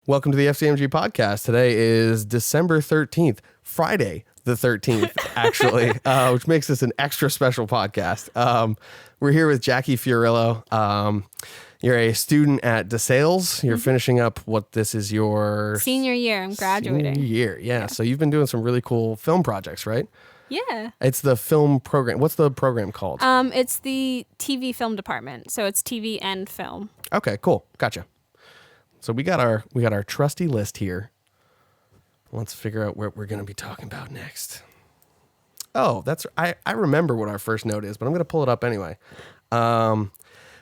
Welcome to the FCMG Podcast. Today is December 13th, Friday the 13th, actually, which makes this an extra special podcast. We're here with Jackie Fiorillo. You're a student at DeSales. You're finishing up what this is your... Senior year. I'm graduating. Senior year, yeah. So you've been doing some really cool film projects, right? Yeah. It's the film program. What's the program called? It's the TV film department. So it's TV and film. Okay, cool. Gotcha. So we got our trusty list here. Let's figure out what we're going to be talking about next. Oh, I remember what our first note is, but I'm going to pull it up anyway.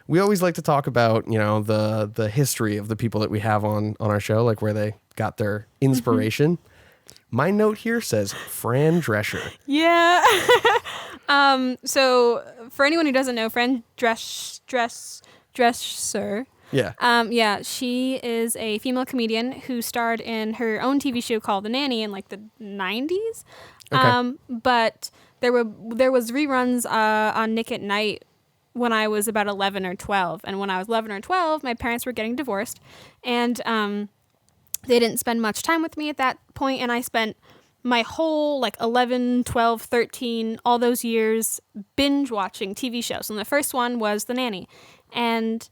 We always like to talk about, the history of the people that we have on our show, like where they got their inspiration. My note here says Fran Drescher. Yeah. So for anyone who doesn't know, Fran Drescher. Yeah. She is a female comedian who starred in her own TV show called The Nanny in like the 90s. Okay. But there was reruns on Nick at Night when I was about 11 or 12. And when I was 11 or 12, my parents were getting divorced, and they didn't spend much time with me at that point, and I spent my whole 11, 12, 13, all those years binge watching TV shows. And the first one was The Nanny. And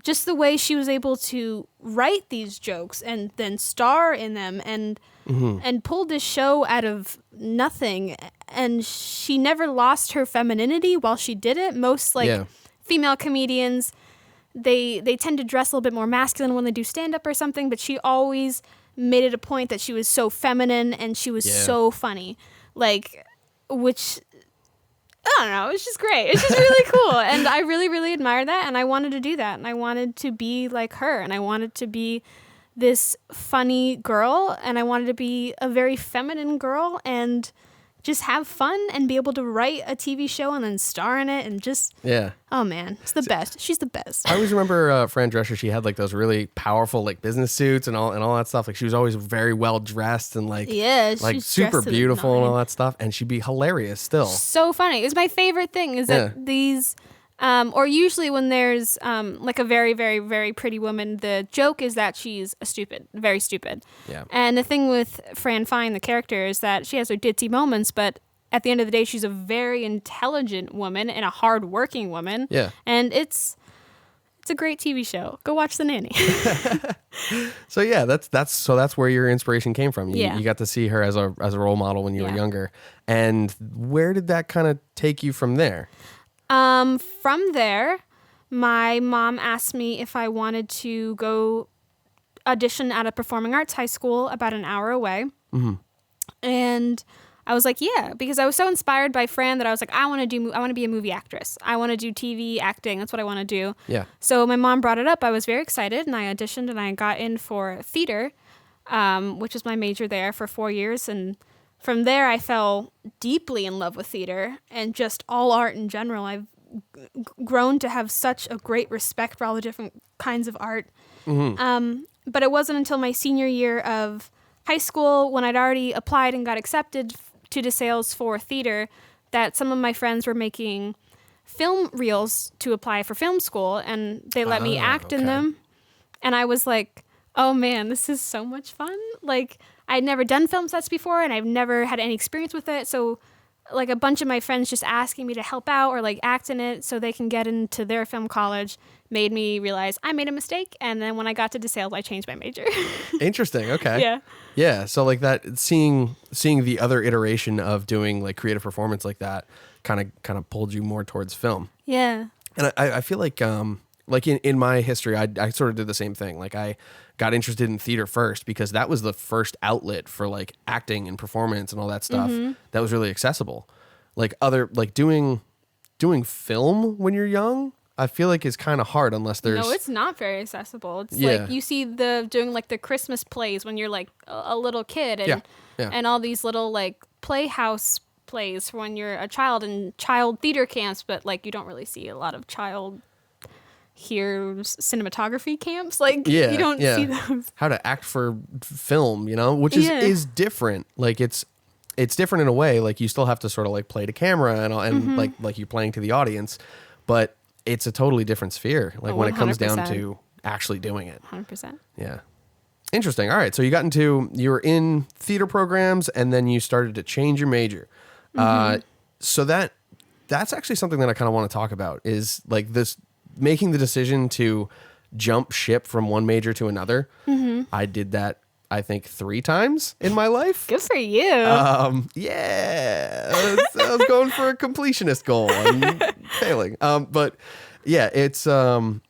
just the way she was able to write these jokes and then star in them and pull this show out of nothing. And she never lost her femininity while she did it. Most female comedians, they tend to dress a little bit more masculine when they do stand-up or something, but she always made it a point that she was so feminine and she was so funny. Which... I don't know. It's just great. It's just really cool. And I really, really admire that. And I wanted to do that. And I wanted to be like her. And I wanted to be this funny girl. And I wanted to be a very feminine girl and just have fun and be able to write a TV show and then star in it and just... Yeah. Oh, man. It's the best. She's the best. I always remember Fran Drescher. She had those really powerful business suits and all that stuff. She was always very well dressed and she's super beautiful and all that stuff. And she'd be hilarious still. So funny. It was my favorite thing is that these... or usually when there's a very, very, very pretty woman, the joke is that she's very stupid. Yeah. And the thing with Fran Fine, the character, is that she has her ditzy moments, but at the end of the day, she's a very intelligent woman and a hard-working woman. Yeah. And it's a great TV show. Go watch The Nanny. So yeah, that's where your inspiration came from. You got to see her as a role model when you were younger. And where did that kind of take you from there? From there, my mom asked me if I wanted to go audition at a performing arts high school about an hour away. Mm-hmm. And I was like, yeah, because I was so inspired by Fran that I was like, I want to be a movie actress. I want to do TV acting. That's what I want to do. Yeah. So my mom brought it up. I was very excited and I auditioned and I got in for theater, which was my major there for 4 years. And from there, I fell deeply in love with theater and just all art in general. I've grown to have such a great respect for all the different kinds of art. Mm-hmm. But it wasn't until my senior year of high school, when I'd already applied and got accepted to DeSales for theater, that some of my friends were making film reels to apply for film school, and they let me act in them. And I was like, oh man, this is so much fun. I'd never done film sets before, and I've never had any experience with it. So, a bunch of my friends just asking me to help out or act in it so they can get into their film college made me realize I made a mistake. And then when I got to DeSales, I changed my major. Interesting. Okay. Yeah. Yeah. So that seeing the other iteration of doing creative performance like that kind of pulled you more towards film. Yeah. And I feel in my history, I sort of did the same thing. I got interested in theater first because that was the first outlet for acting and performance and all that stuff that was really accessible. Doing film when you're young, I feel is kind of hard unless there's... No, it's not very accessible. It's you see doing the Christmas plays when you're a little kid and and all these little playhouse plays for when you're a child and child theater camps, but you don't really see a lot of child here's cinematography camps. You don't see those. How to act for film, which is different. It's different in a way. You still have to sort of play to camera and like you're playing to the audience, but it's a totally different sphere. When it comes down to actually doing it. 100%. Yeah. Interesting. All right. So you were in theater programs and then you started to change your major. So that's actually something that I kind of want to talk about is like this, making the decision to jump ship from one major to another. I did that, I think 3 times in my life. Good for you. Yeah, I was going for a completionist goal and failing. But yeah, it's something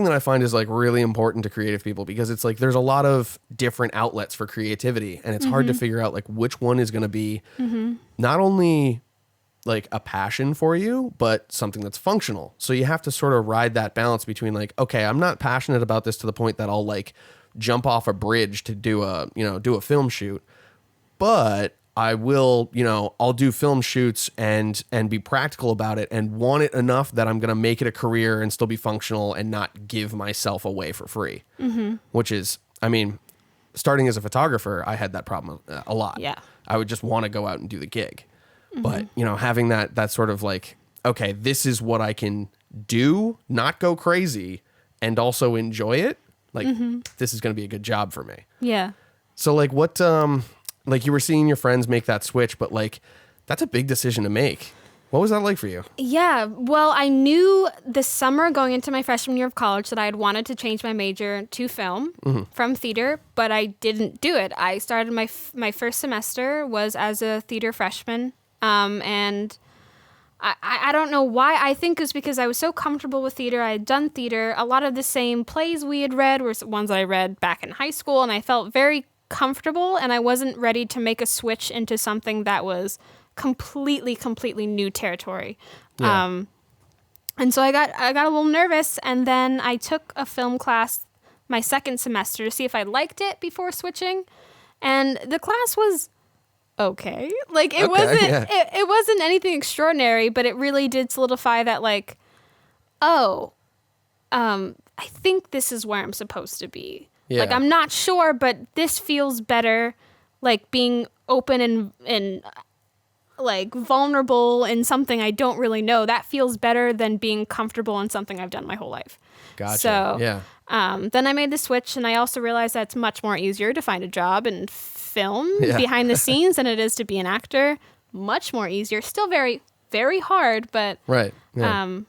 that I find is like really important to creative people because it's like there's a lot of different outlets for creativity and it's hard to figure out like which one is going to be not only like a passion for you, but something that's functional. So you have to sort of ride that balance between like, okay, I'm not passionate about this to the point that I'll like jump off a bridge to do a film shoot, but I will, I'll do film shoots and be practical about it and want it enough that I'm going to make it a career and still be functional and not give myself away for free, which is, I mean, starting as a photographer, I had that problem a lot. Yeah. I would just want to go out and do the gig. But, having that sort of like, okay, this is what I can do, not go crazy, and also enjoy it. Like, this is going to be a good job for me. Yeah. So, like, what, like, you were seeing your friends make that switch, but, like, that's a big decision to make. What was that like for you? Yeah. Well, I knew this summer going into my freshman year of college that I had wanted to change my major to film from theater, but I didn't do it. I started my first semester was as a theater freshman. And I don't know why. I think it was because I was so comfortable with theater. I had done theater. A lot of the same plays we had read were ones I read back in high school, and I felt very comfortable, and I wasn't ready to make a switch into something that was completely new territory. Yeah. And so I got a little nervous, and then I took a film class my second semester to see if I liked it before switching, and the class was okay. Like it wasn't anything extraordinary, but it really did solidify that like, I think this is where I'm supposed to be. Yeah. Like I'm not sure, but this feels better. Like being open and like vulnerable in something I don't really know. That feels better than being comfortable in something I've done my whole life. Gotcha. So yeah. Then I made the switch, and I also realized that it's much more easier to find a job in film behind the scenes than it is to be an actor. Much more easier. Still very, very hard, but right. Yeah.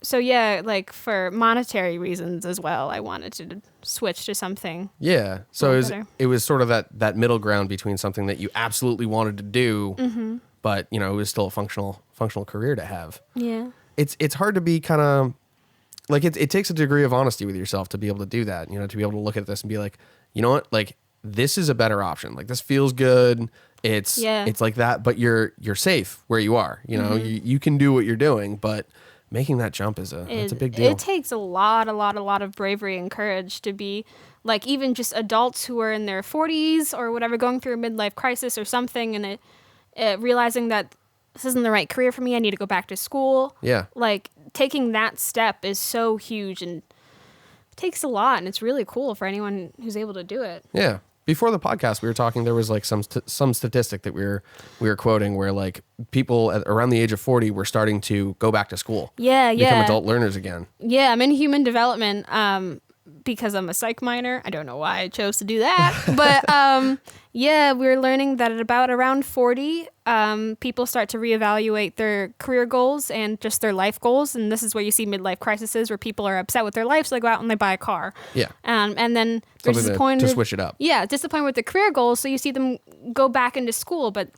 So yeah, like for monetary reasons as well, I wanted to switch to something. Yeah. So it was sort of that middle ground between something that you absolutely wanted to do, but it was still a functional career to have. Yeah. It's hard to be kind of like it takes a degree of honesty with yourself to be able to do that, to be able to look at this and be like, you know what, like this is a better option. Like this feels good. It's like that, but you're safe where you are. You can do what you're doing, but making that jump it's a big deal. It takes a lot of bravery and courage to be like even just adults who are in their 40s or whatever, going through a midlife crisis or something, and realizing that this isn't the right career for me. I need to go back to school. Yeah. Like taking that step is so huge and it takes a lot, and it's really cool for anyone who's able to do it. Yeah. Before the podcast, we were talking. There was like some statistic that we were quoting where like people around the age of 40 were starting to go back to school. Yeah, become adult learners again. Yeah, I'm in human development because I'm a psych minor. I don't know why I chose to do that, but we're learning that at around 40, people start to reevaluate their career goals and just their life goals, and this is where you see midlife crises where people are upset with their life, so they go out and they buy a car. Yeah. And then they're disappointed to switch it up. Yeah, disappointed with their career goals, so you see them go back into school, but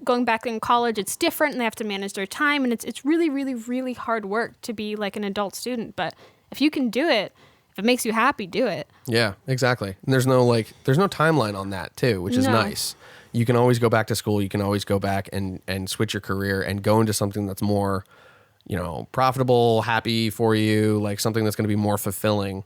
going back in college, it's different, and they have to manage their time, and it's really, really, really hard work to be like an adult student. But if you can do it, if it makes you happy, do it. Yeah, exactly. And there's no timeline on that too, which is nice. You can always go back to school. You can always go back and switch your career and go into something that's more, profitable, happy for you, like something that's going to be more fulfilling,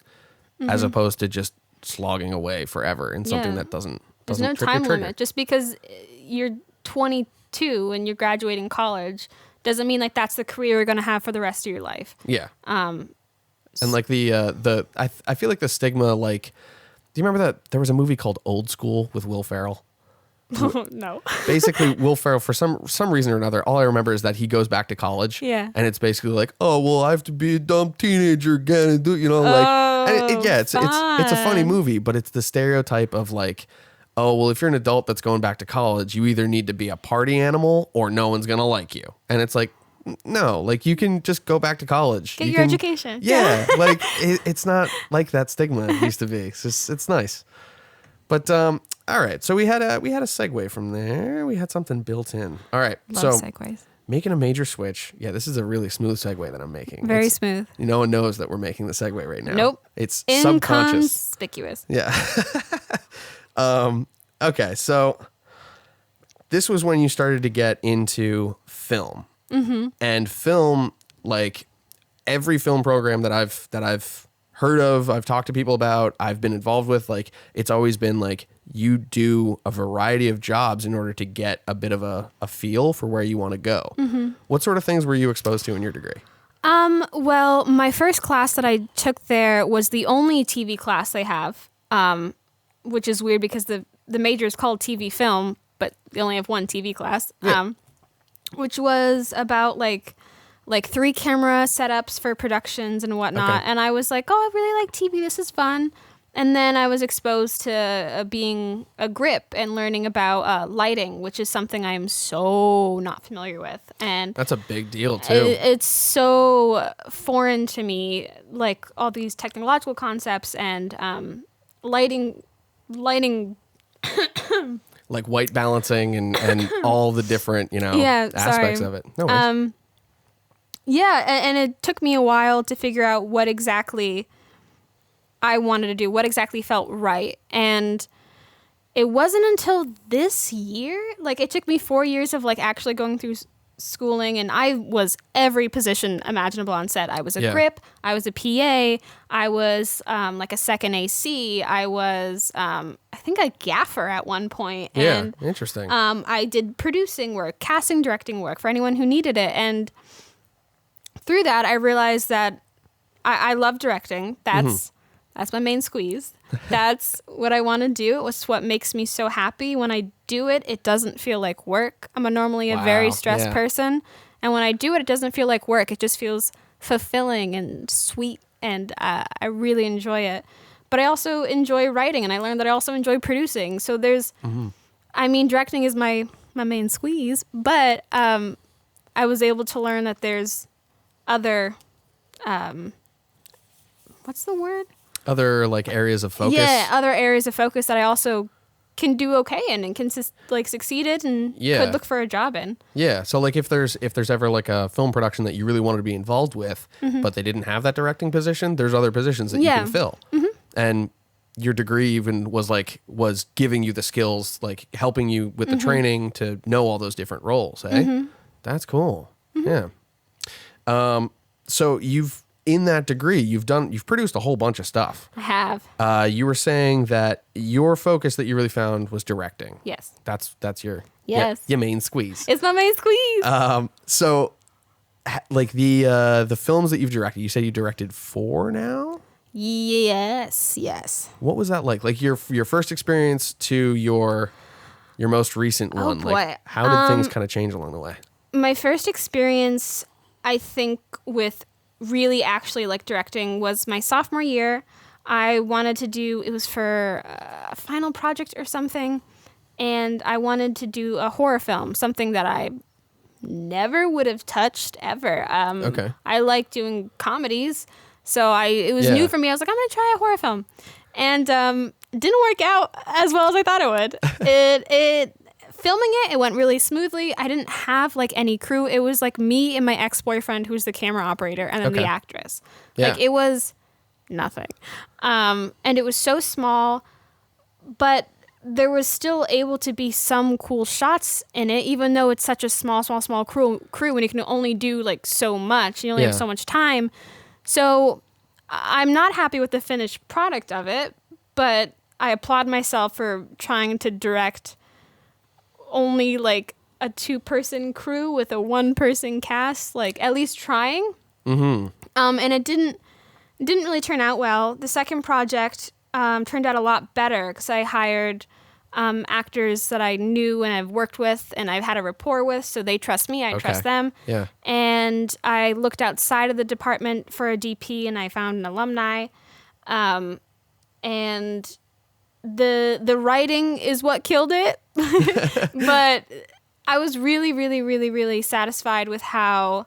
as opposed to just slogging away forever in something that doesn't. There's no time limit. Just because you're 22 and you're graduating college doesn't mean like that's the career you're going to have for the rest of your life. Yeah. And like I feel like the stigma, like, do you remember that there was a movie called Old School with Will Ferrell? No. Basically, Will Ferrell, for some reason or another, all I remember is that he goes back to college. Yeah. And it's basically like, oh, well, I have to be a dumb teenager again and do, it's a funny movie, but it's the stereotype of like, oh, well, if you're an adult that's going back to college, you either need to be a party animal or no one's going to like you. And it's like, no, like you can just go back to college. Get your education. Yeah. Like it's not like that stigma it used to be. It's nice. But, all right. So we had a segue from there. We had something built in. All right. Love segues. Making a major switch. Yeah, this is a really smooth segue that I'm making. Very smooth. No one knows that we're making the segue right now. Nope. It's subconscious. Inconspicuous. Yeah. Okay, so this was when you started to get into film. Mm-hmm. And film, like every film program that I've heard of, I've talked to people about, I've been involved with, like it's always been like you do a variety of jobs in order to get a bit of a feel for where you want to go. Mm-hmm. What sort of things were you exposed to in your degree? Well, my first class that I took there was the only TV class they have, which is weird because the major is called TV film, but they only have one TV class, which was about like 3 camera setups for productions and whatnot. Okay. And I was like, oh, I really like TV. This is fun. And then I was exposed to being a grip and learning about lighting, which is something I am so not familiar with. And that's a big deal too. It's so foreign to me, like all these technological concepts and lighting, like white balancing and all the different aspects of it. No worries. Yeah, and it took me a while to figure out what exactly I wanted to do, what exactly felt right. And it wasn't until this year, like it took me 4 years of like actually going through schooling, and I was every position imaginable on set. I was a grip, I was a PA, I was like a second AC, I was I think a gaffer at one point. And, interesting. I did producing work, casting, directing work for anyone who needed it. And through that, I realized that I love directing. That's my main squeeze. That's what I want to do. It's what makes me so happy. When I do it, it doesn't feel like work. I'm normally a very stressed person. And when I do it, it doesn't feel like work. It just feels fulfilling and sweet. And I really enjoy it. But I also enjoy writing. And I learned that I also enjoy producing. So there's, I mean, directing is my main squeeze. But I was able to learn that there's other, what's the word? Other like areas of focus. Yeah, other areas of focus that I also can do okay in and can succeed in and could look for a job in. Yeah, so like if there's ever like a film production that you really wanted to be involved with, but they didn't have that directing position, there's other positions that you can fill. And your degree even was giving you the skills, like helping you with the training to know all those different roles. That's cool. Yeah. So in that degree, you've produced a whole bunch of stuff. I have. You were saying that your focus that you really found was directing. Yes. That's your your main squeeze. It's my main squeeze. So like the films that you've directed, you said you directed 4 now? Yes. What was that like? Like your first experience to your most recent one? Boy. Like how did things kind of change along the way? My first experience, I think, with really actually like directing was my sophomore year. I wanted to do, it was for a final project or something, and I wanted to do a horror film, something that I never would have touched ever. Okay. I like doing comedies, so it was new for me. I was like, I'm going to try a horror film. And it didn't work out as well as I thought it would. Filming it went really smoothly. I didn't have like any crew. It was like me and my ex-boyfriend, who's the camera operator, and then the actress. Yeah. Like it was nothing. And it was so small, but there was still able to be some cool shots in it, even though it's such a small crew and you can only do like so much. You only have so much time. So I'm not happy with the finished product of it, but I applaud myself for trying to direct only like a 2-person crew with a 1-person cast, like at least trying. And it didn't really turn out well. The second project turned out a lot better because I hired actors that I knew and I've worked with and I've had a rapport with, so they trust me, I trust them. Yeah. And I looked outside of the department for a DP and I found an alumni. And the writing is what killed it. But I was really, really, really, really satisfied with how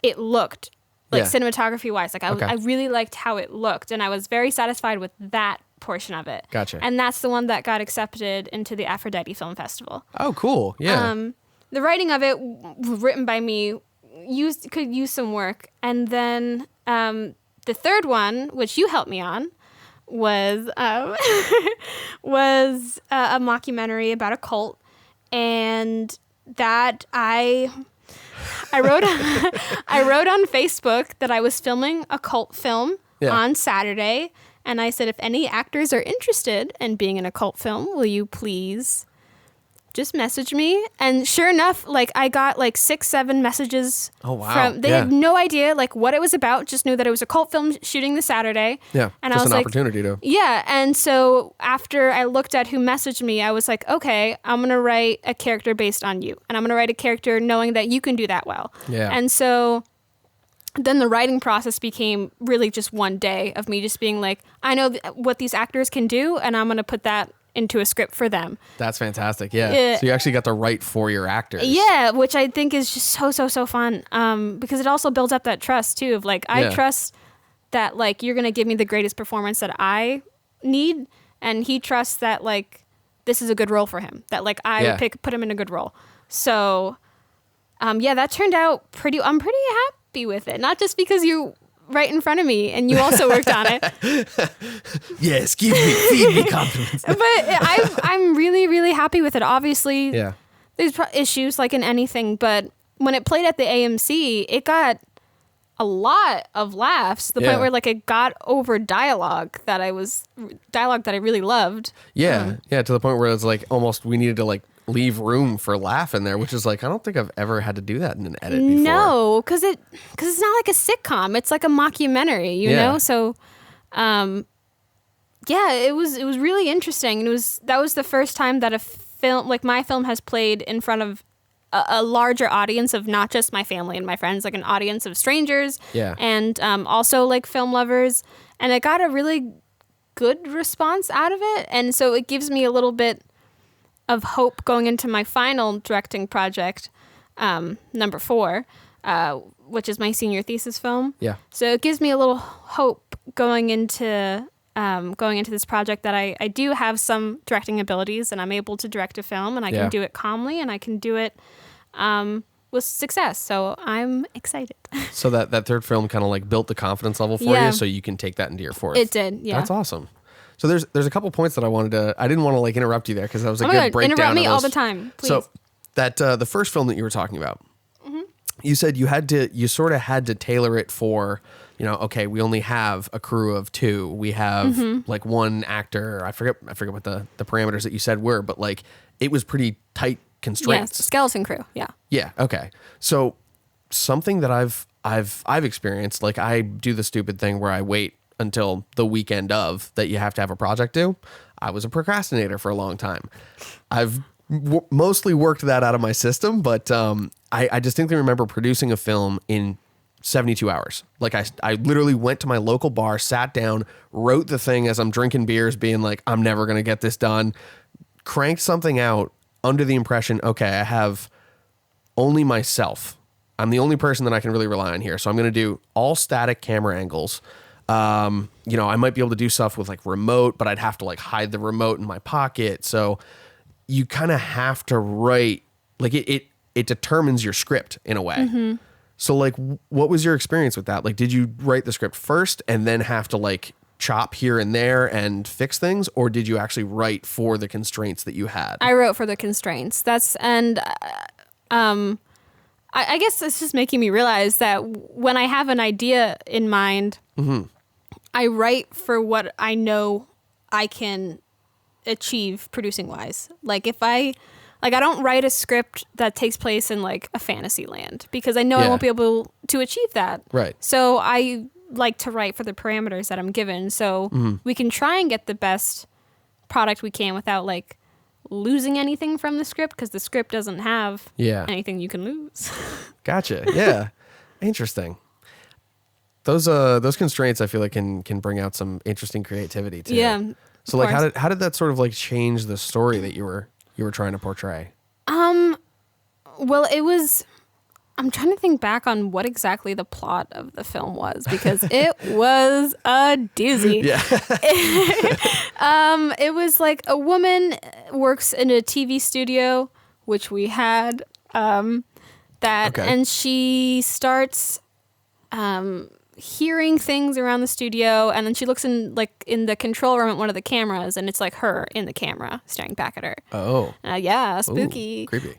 it looked, like cinematography wise. Like I really liked how it looked, and I was very satisfied with that portion of it. Gotcha. And that's the one that got accepted into the Aphrodite Film Festival. Oh, cool. Yeah. The writing of it, written by me, could use some work. And then the third one, which you helped me on, was was a mockumentary about a cult, and that I wrote I wrote on Facebook that I was filming a cult film on Saturday, and I said, if any actors are interested in being in a cult film, will you please just message me? And sure enough, like I got like 6-7 messages. Oh wow! They had no idea like what it was about. Just knew that it was a cult film shooting this Saturday. Yeah, and just I was an like, opportunity to. Yeah, and so after I looked at who messaged me, I was like, okay, I'm gonna write a character based on you, and I'm gonna write a character knowing that you can do that well. Yeah, and so then the writing process became really just one day of me just being like, I know what these actors can do, and I'm gonna put that into a script for them. That's fantastic. Yeah. So you actually got to write for your actors. Yeah, which I think is just so fun. Because it also builds up that trust too of like, I trust that like you're gonna give me the greatest performance that I need, and he trusts that like this is a good role for him. That like I would put him in a good role. So that turned out I'm pretty happy with it. Not just because you right in front of me and you also worked on it. Yes, feed me confidence. But I'm really, really happy with it. Obviously, there's issues like in anything, but when it played at the AMC, it got a lot of laughs, to the point where like it got over dialogue that I really loved. Yeah, to the point where it's like almost we needed to like leave room for laugh in there, which is like I don't think I've ever had to do that in an edit before. No, because it's not like a sitcom; it's like a mockumentary, you know. So, it was really interesting. That was the first time that a film like my film has played in front of a larger audience of not just my family and my friends, like an audience of strangers, and also like film lovers, and it got a really good response out of it, and so it gives me a little bit of hope going into my final directing project, number 4, which is my senior thesis film. Yeah. So it gives me a little hope going into this project that I do have some directing abilities, and I'm able to direct a film, and I can do it calmly, and I can do it with success. So I'm excited. So that third film kind of like built the confidence level for you, so you can take that into your fourth. It did. Yeah. That's awesome. So there's a couple points that I didn't want to like interrupt you there because that was a good breakdown. Interrupt me all the time, please. So that the first film that you were talking about, you said you sort of had to tailor it for, okay, we only have a crew of 2. We have like one actor. I forget what the parameters that you said were, but like it was pretty tight constraints. Yeah, skeleton crew. Yeah. Yeah. Okay. So something that I've experienced, like I do the stupid thing where I wait until the weekend of that you have to have a project due. I was a procrastinator for a long time. I've mostly worked that out of my system, but I distinctly remember producing a film in 72 hours. Like I literally went to my local bar, sat down, wrote the thing as I'm drinking beers, being like, I'm never going to get this done, cranked something out under the impression, okay, I have only myself. I'm the only person that I can really rely on here. So I'm going to do all static camera angles. I might be able to do stuff with like remote, but I'd have to like hide the remote in my pocket. So you kind of have to write, like it determines your script in a way. So like, what was your experience with that? Like, did you write the script first and then have to like chop here and there and fix things? Or did you actually write for the constraints that you had? I wrote for the constraints. I guess it's just making me realize that when I have an idea in mind, I write for what I know I can achieve producing wise. Like I don't write a script that takes place in like a fantasy land because I know I won't be able to achieve that. Right. So I like to write for the parameters that I'm given. So we can try and get the best product we can without like losing anything from the script, because the script doesn't have anything you can lose. Gotcha. Yeah. Interesting. Those constraints I feel like can bring out some interesting creativity too. Yeah. So like how did that sort of like change the story that you were trying to portray? Well, I'm trying to think back on what exactly the plot of the film was, because it was a doozy. Yeah. It was like a woman works in a TV studio, which we had, and she starts hearing things around the studio, and then she looks in the control room at one of the cameras, and it's like her in the camera staring back at her. Oh. Yeah, spooky. Ooh, creepy.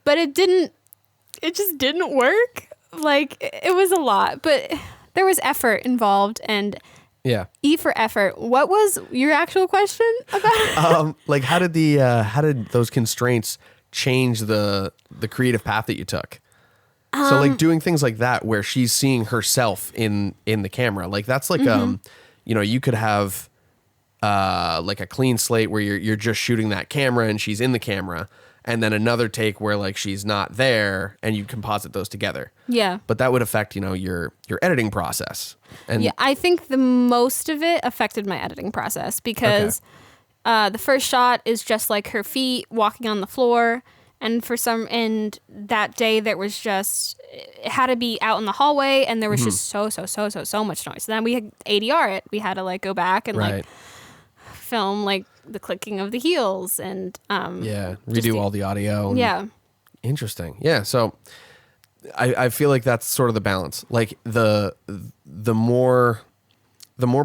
But it just didn't work. Like, it was a lot, but there was effort involved, and yeah. E for effort. What was your actual question about? Like how did those constraints change the creative path that you took? So like doing things like that where she's seeing herself in the camera, like that's like you could have like a clean slate where you're just shooting that camera and she's in the camera, and then another take where like she's not there and you composite those together. Yeah. But that would affect, your editing process. And yeah, I think the most of it affected my editing process because the first shot is just like her feet walking on the floor. And and that day it had to be out in the hallway, and there was just so much noise. So then we had ADR it. We had to like go back and like film like the clicking of the heels and redo all the audio. Yeah. Interesting. Yeah. So I feel like that's sort of the balance. Like the more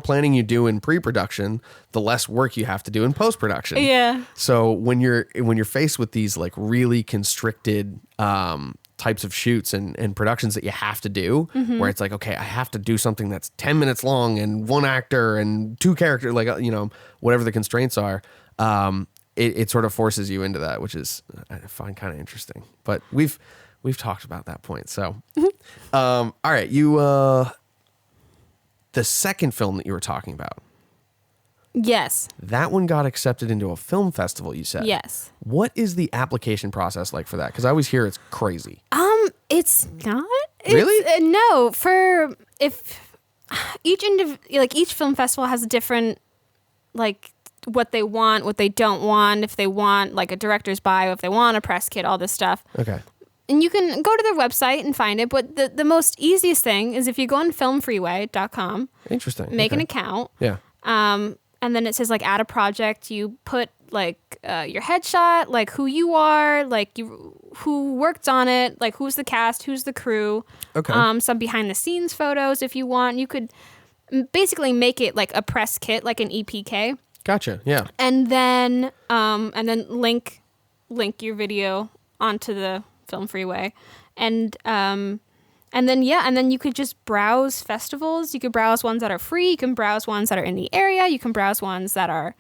planning you do in pre-production, the less work you have to do in post-production. Yeah. So when you're faced with these like really constricted types of shoots and productions that you have to do, where it's like, okay, I have to do something that's 10 minutes long and one actor and two characters, like, whatever the constraints are, it sort of forces you into that, which is I find kind of interesting. But we've talked about that point. So, all right, the second film that you were talking about. Yes. That one got accepted into a film festival, you said. Yes. What is the application process like for that? Because I always hear it's crazy. It's not. Really? No. If each film festival has a different, like, what they want, what they don't want, if they want like a director's bio, if they want a press kit, all this stuff. Okay. And you can go to their website and find it, but the most easiest thing is if you go on filmfreeway.com. Interesting. Make an account. Yeah. And then it says like add a project. You put like your headshot, like who you are, like who worked on it, like who's the cast, who's the crew. Okay. Some behind the scenes photos if you want. You could basically make it like a press kit, like an EPK. Gotcha. Yeah. And then link your video onto the Film Freeway, and then you could just browse festivals. You could browse ones that are free. You can browse ones that are in the area. You can browse ones that are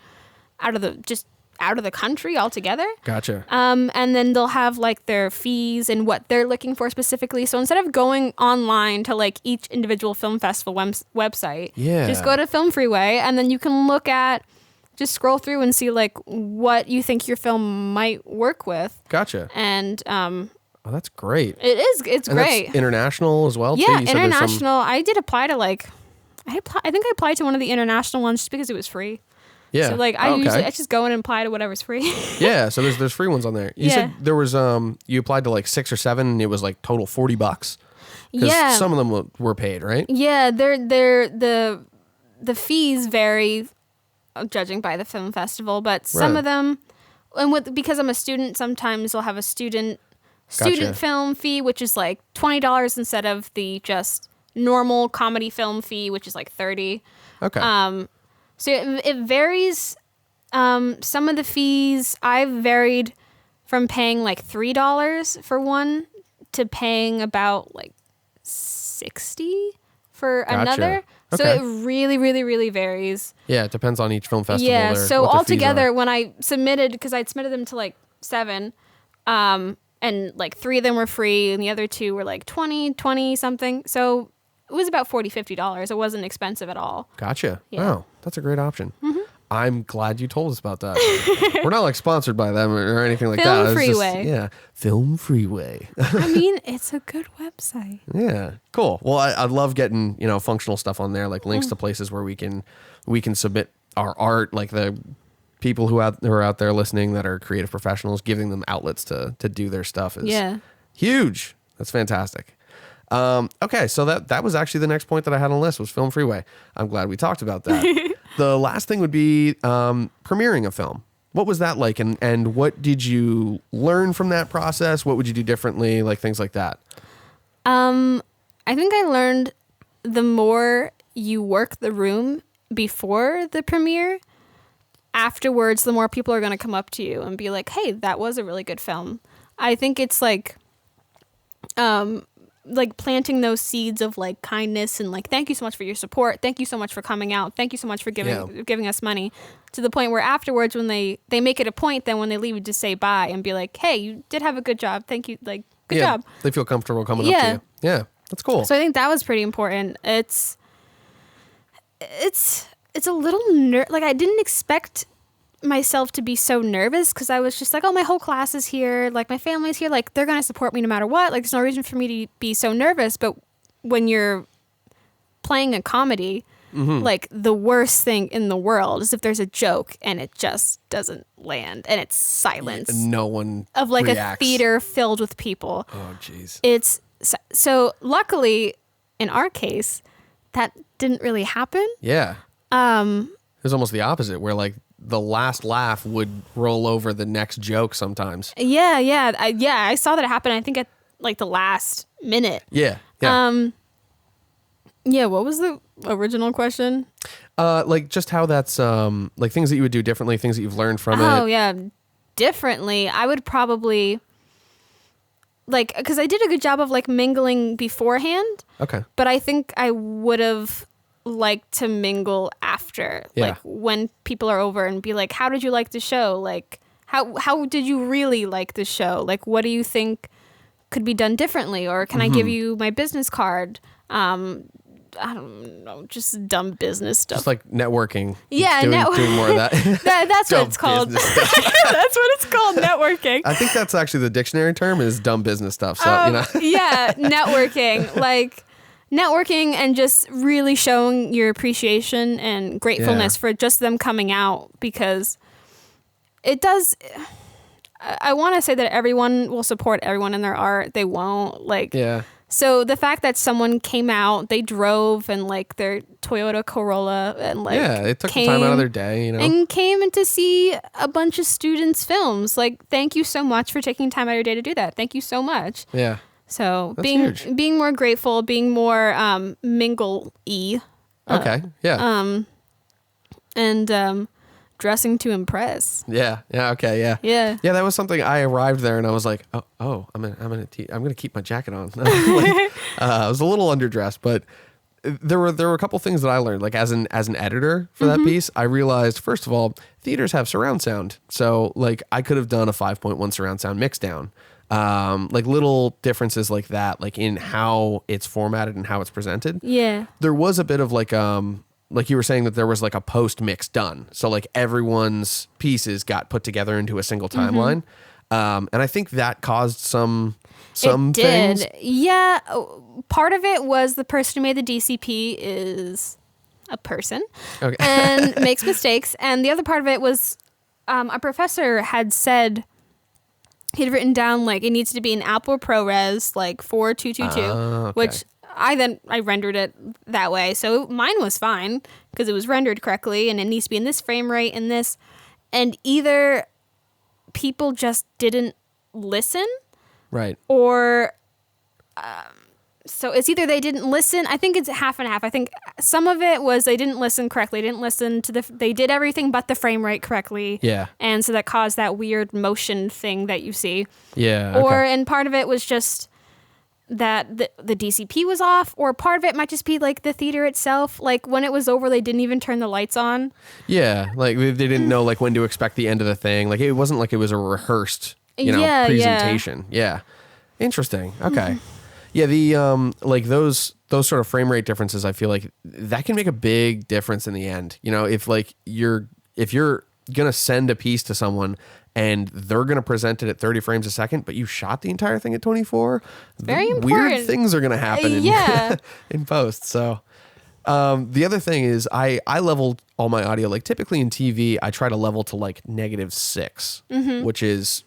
out of the country altogether. Gotcha. And then they'll have like their fees and what they're looking for specifically. So instead of going online to like each individual film festival website, just go to Film Freeway, and then you can just scroll through and see like what you think your film might work with. Gotcha. And oh, that's great. It is. It's great. That's international as well. Yeah, international. I did apply to I think I applied to one of the international ones just because it was free. Yeah. So like I just go in and apply to whatever's free. Yeah. So there's free ones on there. You said there was you applied to like 6 or 7 and it was like total $40. Yeah. Some of them were paid, right? Yeah. The fees vary, judging by the film festival, but some of them, and because I'm a student, sometimes they'll have a student film fee, which is like $20 instead of the just normal comedy film fee, which is like $30. Okay. So it varies. Some of the fees I've varied from paying like $3 for one to paying about like $60 for another. So it really, really, really varies. Yeah, it depends on each film festival. Yeah, so altogether, when I submitted, because I'd submitted them to like 7, and like 3 of them were free, and the other 2 were like 20 something. So it was about $40, $50. It wasn't expensive at all. Gotcha. Yeah. Wow, that's a great option. Mm-hmm. I'm glad you told us about that. We're not like sponsored by them or anything like Film that. Freeway. Yeah. Film Freeway. I mean, it's a good website. Yeah. Cool. Well, I love getting, functional stuff on there, like links to places where we can submit our art, like the people who are out there listening that are creative professionals, giving them outlets to do their stuff is huge. That's fantastic. Okay, so that was actually the next point that I had on the list was Film Freeway. I'm glad we talked about that. The last thing would be premiering a film. What was that like, and what did you learn from that process? What would you do differently, like things like that? I think I learned the more you work the room before the premiere, afterwards, the more people are going to come up to you and be like, hey, that was a really good film. I think it's like planting those seeds of like kindness and like, thank you so much for your support. Thank you so much for coming out. Thank you so much for giving us money, to the point where afterwards, when they make it a point, then when they leave, to say bye and be like, hey, you did have a good job. Thank you. Like, good job. They feel comfortable coming up to you. Yeah. That's cool. So I think that was pretty important. It's a little like I didn't expect myself to be so nervous, because I was just like, oh, my whole class is here, like my family's here, like they're gonna support me no matter what, like there's no reason for me to be so nervous. But when you're playing a comedy, like the worst thing in the world is if there's a joke and it just doesn't land and it's silence. No one of like reacts. A theater filled with people. Oh jeez. It's so luckily in our case that didn't really happen. Yeah. It was almost the opposite, where like the last laugh would roll over the next joke sometimes. Yeah. I saw that happen. I think at like the last minute. Yeah. Yeah. What was the original question? Like just how that's like things that you would do differently, things that you've learned from it. Oh yeah, differently. I would probably like, because I did a good job of like mingling beforehand. Okay. But I think I would have liked to mingle after, like when people are over, and be like, how did you like the show? Like how did you really like the show? Like what do you think could be done differently? Or can I give you my business card? I don't know, just dumb business stuff. Just like networking. Yeah, doing more of that. That's what it's called. That's what it's called, networking. I think that's actually the dictionary term is dumb business stuff. So, Yeah, networking. Like networking and just really showing your appreciation and gratefulness for just them coming out, because it does. I want to say that everyone will support everyone in their art. They won't. Like, so the fact that someone came out, they drove and like their Toyota Corolla and like it took time out of their day, and came in to see a bunch of students' films. Like, thank you so much for taking time out of your day to do that. Thank you so much. Yeah. So that's being more grateful, being more mingle-y. Okay. Yeah. And dressing to impress. Yeah. Okay. Yeah. Yeah. Yeah. That was something I arrived there and I was like, I'm gonna keep my jacket on. Like, I was a little underdressed, but there were a couple things that I learned. Like as an editor for that piece, I realized, first of all, theaters have surround sound, so like I could have done a 5.1 surround sound mix down. Like little differences like that, like in how it's formatted and how it's presented. Yeah. There was a bit of like you were saying that there was like a post mix done. So like everyone's pieces got put together into a single timeline. And I think that caused some things. Yeah. Part of it was the person who made the DCP is a person and makes mistakes. And the other part of it was a professor had said, he'd written down like it needs to be an Apple ProRes like 4222, which I rendered it that way. So mine was fine because it was rendered correctly and it needs to be in this frame rate and this. And either people just didn't listen. Right. Or so it's either they didn't listen. I think it's half and half. I think some of it was they didn't listen correctly. They didn't listen to they did everything but the frame rate correctly. Yeah. And so that caused that weird motion thing that you see. Yeah. And part of it was just that the DCP was off, or part of it might just be like the theater itself. Like when it was over, they didn't even turn the lights on. Yeah. Like they didn't know like when to expect the end of the thing. Like it wasn't like it was a rehearsed, presentation. Yeah. Interesting. Okay. Yeah, the like those sort of frame rate differences, I feel like that can make a big difference in the end. You know, if like if you're going to send a piece to someone and they're going to present it at 30 frames a second, but you shot the entire thing at 24, Very important. weird things are going to happen in post. So the other thing is I leveled all my audio. Like typically in TV, I try to level to like -6, which is,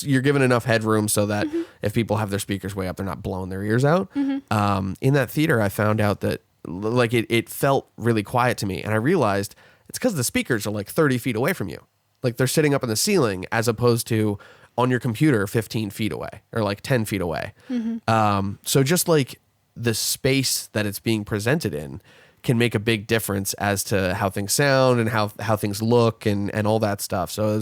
you're given enough headroom so that if people have their speakers way up, they're not blowing their ears out. In that theater, I found out that like it felt really quiet to me. And I realized it's because the speakers are like 30 feet away from you. Like they're sitting up in the ceiling as opposed to on your computer 15 feet away or like 10 feet away. So just like the space that it's being presented in can make a big difference as to how things sound and how things look and all that stuff. So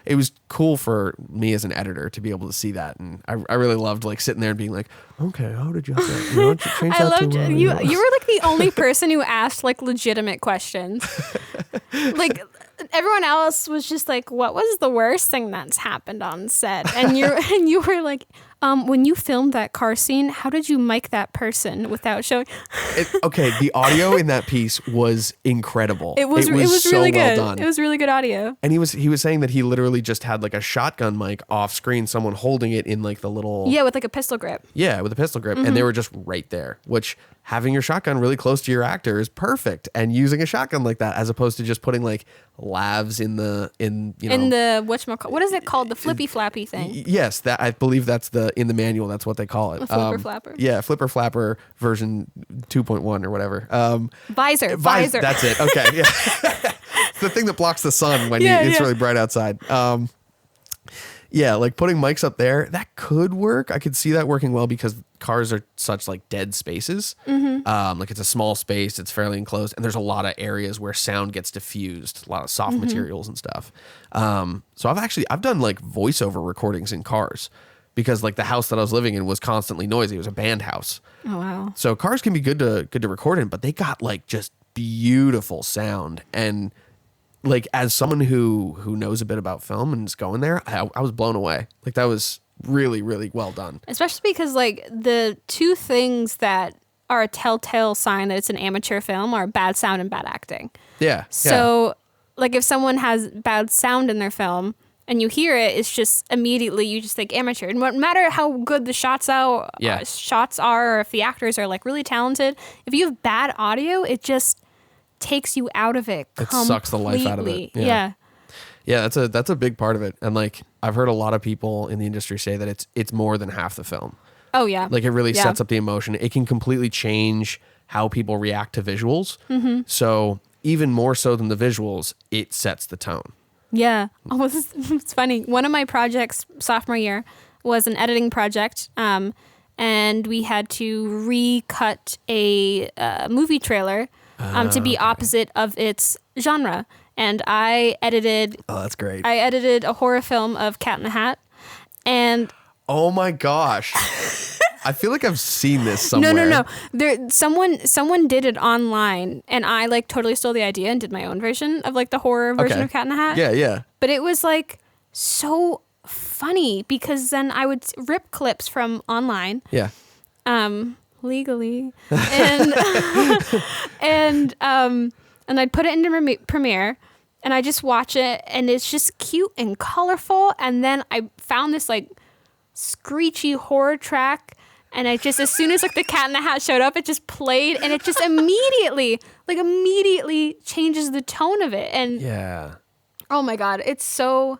it was cool for me as an editor to be able to see that. And I really loved like sitting there and being like, okay, how did you have that? You know, change I that loved to, you. You were like the only person who asked like legitimate questions. Like everyone else was just like, what was the worst thing that's happened on set? And you were like, when you filmed that car scene, how did you mic that person without showing? Okay, the audio in that piece was incredible. It was so really well good. done. It was really good audio. And he was saying that he literally just had like a shotgun mic off screen, someone holding it in like the little with like a pistol grip. Yeah, with a pistol grip, and they were just right there. Which having your shotgun really close to your actor is perfect, and using a shotgun like that as opposed to just putting like lavs in the what is it called, the flippy flappy thing? Yes, that I believe that's in the manual. That's what they call it. A flipper flapper. Yeah, flipper flapper version 2.1 or whatever. Visor. That's it. Okay, yeah. It's the thing that blocks the sun when it's really bright outside. Yeah, like putting mics up there, that could work. I could see that working well because cars are such like dead spaces. Like it's a small space, it's fairly enclosed, and there's a lot of areas where sound gets diffused, a lot of soft materials and stuff. So I've done like voiceover recordings in cars because like the house that I was living in was constantly noisy. It was a band house. Oh wow. So cars can be good to record in, but they got like just beautiful sound. And like as someone who knows a bit about film and is going there, I was blown away. Like that was really, really well done. Especially because like the two things that are a telltale sign that it's an amateur film are bad sound and bad acting. Yeah. So like if someone has bad sound in their film and you hear it, it's just immediately you just think amateur. And no matter how good the shots are, or if the actors are like really talented, if you have bad audio, it just takes you out of it completely. It sucks the life out of it. Yeah. Yeah, that's a big part of it. And like I've heard a lot of people in the industry say that it's more than half the film. Oh yeah. Like it really sets up the emotion. It can completely change how people react to visuals. So even more so than the visuals, it sets the tone. Yeah. Oh, it's funny. One of my projects sophomore year was an editing project. And we had to recut a movie trailer to be opposite of its genre. And I edited... Oh, that's great. I edited a horror film of Cat in the Hat. And... Oh my gosh. I feel like I've seen this somewhere. No. Someone did it online, and I like totally stole the idea and did my own version of like the horror version of Cat in the Hat. Yeah. But it was like so funny because then I would rip clips from online. Yeah. Legally. And and I'd put it into Premiere and I just watch it and it's just cute and colorful. And then I found this like screechy horror track and I just, as soon as like the Cat in the Hat showed up, it just played and it just immediately changes the tone of it. And yeah. Oh my God. It's so,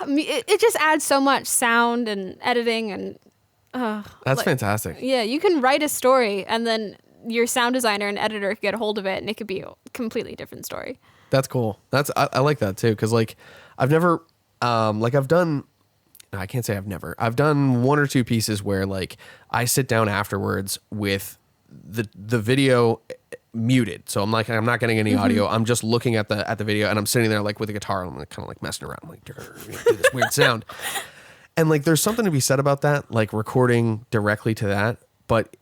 it just adds so much sound and editing and that's fantastic. Yeah, you can write a story and then your sound designer and editor can get a hold of it and it could be a completely different story. That's cool. I like that too because like I've never I've done one or two pieces where like I sit down afterwards with the video muted. So I'm not getting any audio. I'm just looking at the video and I'm sitting there like with a guitar and I'm like, kind of like messing around. I'm like do this weird sound. And like, there's something to be said about that, like recording directly to that. But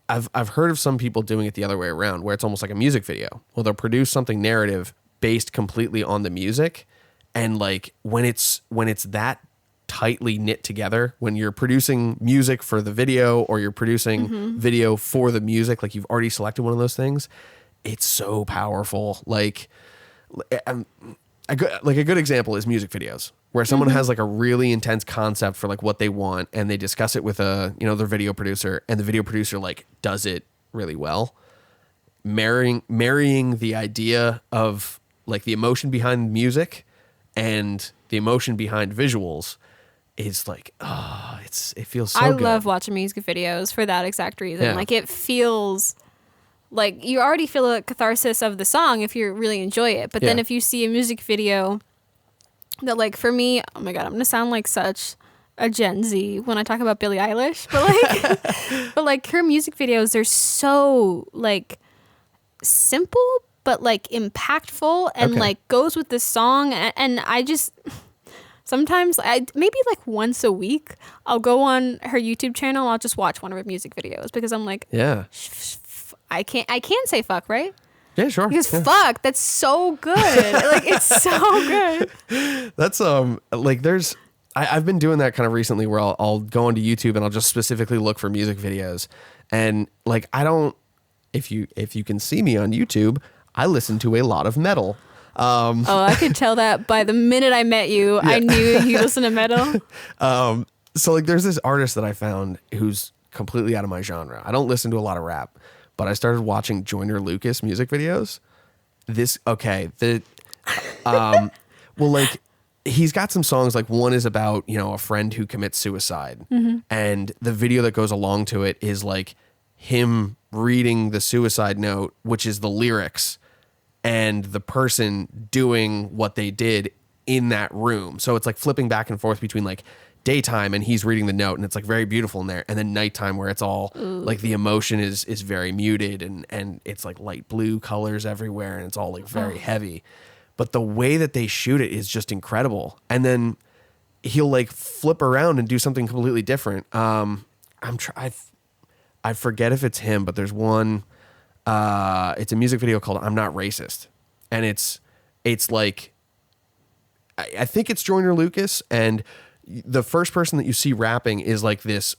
I've heard of some people doing it the other way around, where it's almost like a music video. Well, they'll produce something narrative based completely on the music, and like when it's that tightly knit together, when you're producing music for the video or you're producing video for the music, like you've already selected one of those things, it's so powerful. Like a good example is music videos, where someone has like a really intense concept for like what they want, and they discuss it with their video producer, and the video producer like does it really well. Marrying the idea of like the emotion behind music and the emotion behind visuals is like, it feels so good. I love watching music videos for that exact reason. Yeah. Like, it feels like you already feel a catharsis of the song if you really enjoy it. But then if you see a music video that, like, for me, oh my God, I'm going to sound like such a Gen Z when I talk about Billie Eilish. But like, her music videos, they're so, like, simple, but, like, impactful and, like, goes with the song. And I just... Sometimes, maybe like once a week, I'll go on her YouTube channel. I'll just watch one of her music videos because I'm like, I can't say fuck, right? Yeah, sure. Because fuck, that's so good. Like, it's so good. That's like I've been doing that kind of recently, where I'll go onto YouTube and I'll just specifically look for music videos, and like if you can see me on YouTube, I listen to a lot of metal. I could tell that by the minute I met you. Yeah. I knew you listen to metal. So like there's this artist that I found who's completely out of my genre. I don't listen to a lot of rap, but I started watching Joyner Lucas music videos. Well, like he's got some songs, like one is about, a friend who commits suicide. And the video that goes along to it is like him reading the suicide note, which is the lyrics, and the person doing what they did in that room. So it's like flipping back and forth between like daytime and he's reading the note, and it's like very beautiful in there, and then nighttime where it's all like the emotion is very muted, and it's like light blue colors everywhere, and it's all like very heavy. But the way that they shoot it is just incredible. And then he'll like flip around and do something completely different. I forget if it's him, but there's one. It's a music video called "I'm Not Racist," and it's like I think it's Joyner Lucas, and the first person that you see rapping is like this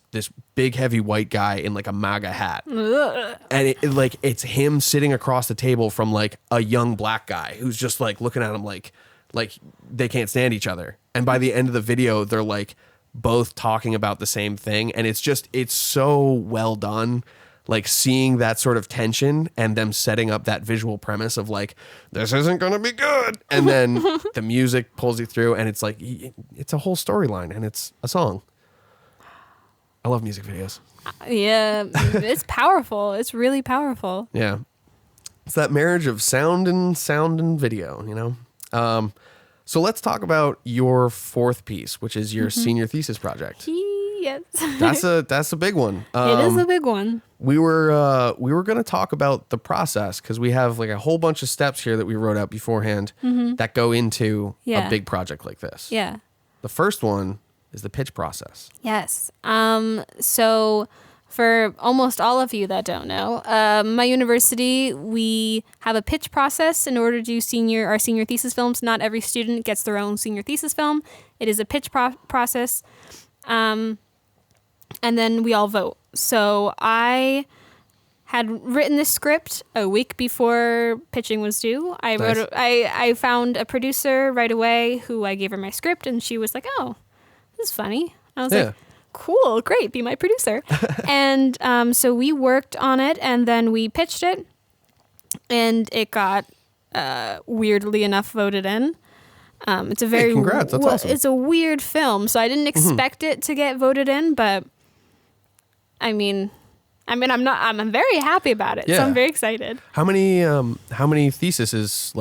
big heavy white guy in like a MAGA hat, and it's him sitting across the table from like a young black guy who's just like looking at him like they can't stand each other. And by the end of the video, they're like both talking about the same thing, and it's so well done. Like seeing that sort of tension and them setting up that visual premise of like, this isn't going to be good. And then the music pulls you through, and it's like, it's a whole storyline, and it's a song. I love music videos. Yeah, it's powerful. It's really powerful. Yeah. It's that marriage of sound and video, So let's talk about your fourth piece, which is your senior thesis project. Yes. That's a big one. It is a big one. We were going to talk about the process, because we have like a whole bunch of steps here that we wrote out beforehand that go into a big project like this. Yeah. The first one is the pitch process. Yes. So for almost all of you that don't know, my university, we have a pitch process in order to do our senior thesis films. Not every student gets their own senior thesis film. It is a pitch process. And then we all vote. So I had written this script a week before pitching was due. I found a producer right away who I gave her my script, and she was like, "Oh, this is funny." I was like, "Cool, great, be my producer." And so we worked on it, and then we pitched it, and it got weirdly enough voted in. It's a very congrats, that's awesome. It's a weird film, so I didn't expect it to get voted in, but I'm very happy about it. Yeah. So I'm very excited. How many theses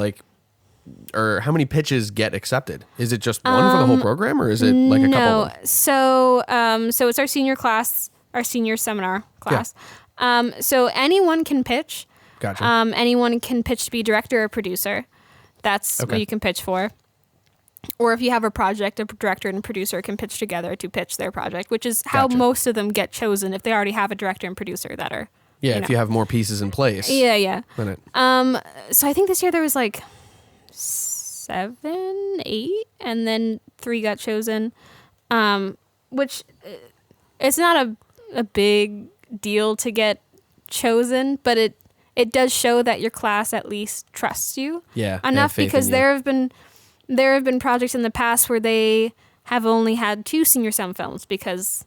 or how many pitches get accepted? Is it just one for the whole program, or is it like a couple of them? So it's our senior class, our senior seminar class. Yeah. So anyone can pitch. Gotcha. Anyone can pitch to be director or producer. That's what you can pitch for. Or if you have a project, a director and a producer can pitch together to pitch their project, which is how most of them get chosen if they already have a director and producer that are. Yeah, if you have more pieces in place. Yeah. So I think this year there was like 7, 8, and then 3 got chosen, which it's not a big deal to get chosen, but it it does show that your class at least trusts you enough, faith because in you. there have been projects in the past where they have only had 2 senior sound films because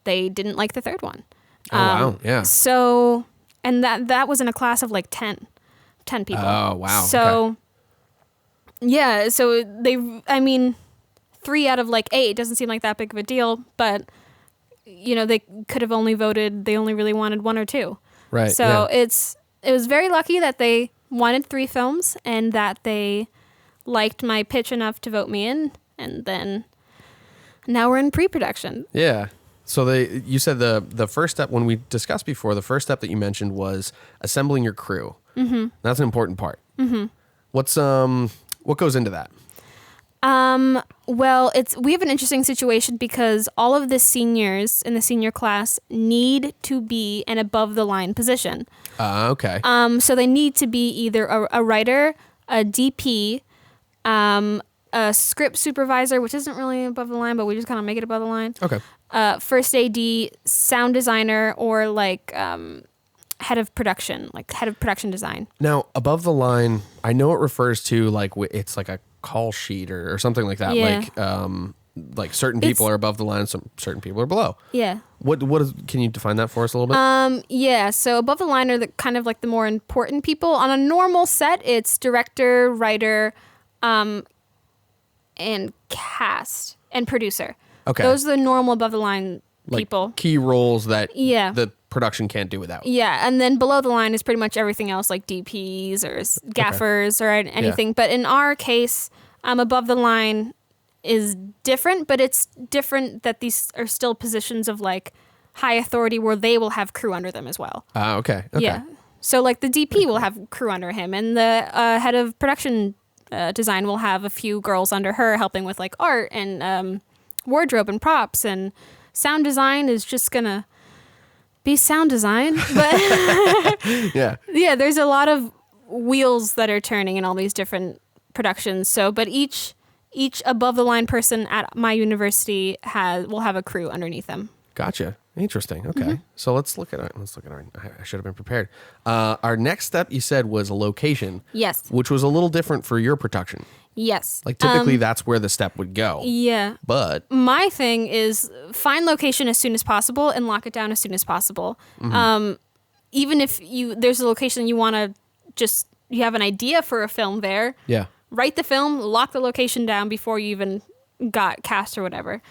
they didn't like the third one. Oh, wow. Yeah. So, and that was in a class of like 10 people. Oh, wow. So, yeah, so 3 out of like 8 doesn't seem like that big of a deal, but they could have only voted, they only really wanted 1 or 2. Right. So yeah. it was very lucky that they wanted 3 films and that they liked my pitch enough to vote me in, and then now we're in pre-production. Yeah. So you said the first step, when we discussed before, the first step that you mentioned was assembling your crew. Mm-hmm. That's an important part. Mm-hmm. What goes into that? Well, we have an interesting situation because all of the seniors in the senior class need to be an above the line position. Okay. So they need to be either a writer, a DP, a script supervisor, which isn't really above the line, but we just kind of make it above the line. Okay. First AD, sound designer, or like head of production design. Now, above the line, I know it refers to like it's like a call sheet or something like that. Yeah. Like certain people are above the line, and certain people are below. Yeah. Can you define that for us a little bit? Yeah. So above the line are the kind of like the more important people. On a normal set, it's director, writer, and cast and producer. Okay. Those are the normal above the line people. Like key roles that Yeah. the production can't do without. Yeah, and then below the line is pretty much everything else, like DPs or gaffers or anything. Yeah. But in our case, above the line is different, but it's different that these are still positions of like high authority where they will have crew under them as well. Okay. Yeah. So like the DP will have crew under him, and the head of production design will have a few girls under her helping with like art and wardrobe and props, and sound design is just gonna be sound design. But yeah, there's a lot of wheels that are turning in all these different productions. So, but each above the line person at my university will have a crew underneath them. Gotcha. Interesting. Okay. Mm-hmm. So let's look at our. I should have been prepared. Our next step, you said, was a location. Yes. Which was a little different for your production. Yes. Like typically that's where the step would go. Yeah. But my thing is find location as soon as possible and lock it down as soon as possible. Mm-hmm. Even if there's a location you want to you have an idea for a film there. Yeah. Write the film, lock the location down before you even got cast or whatever.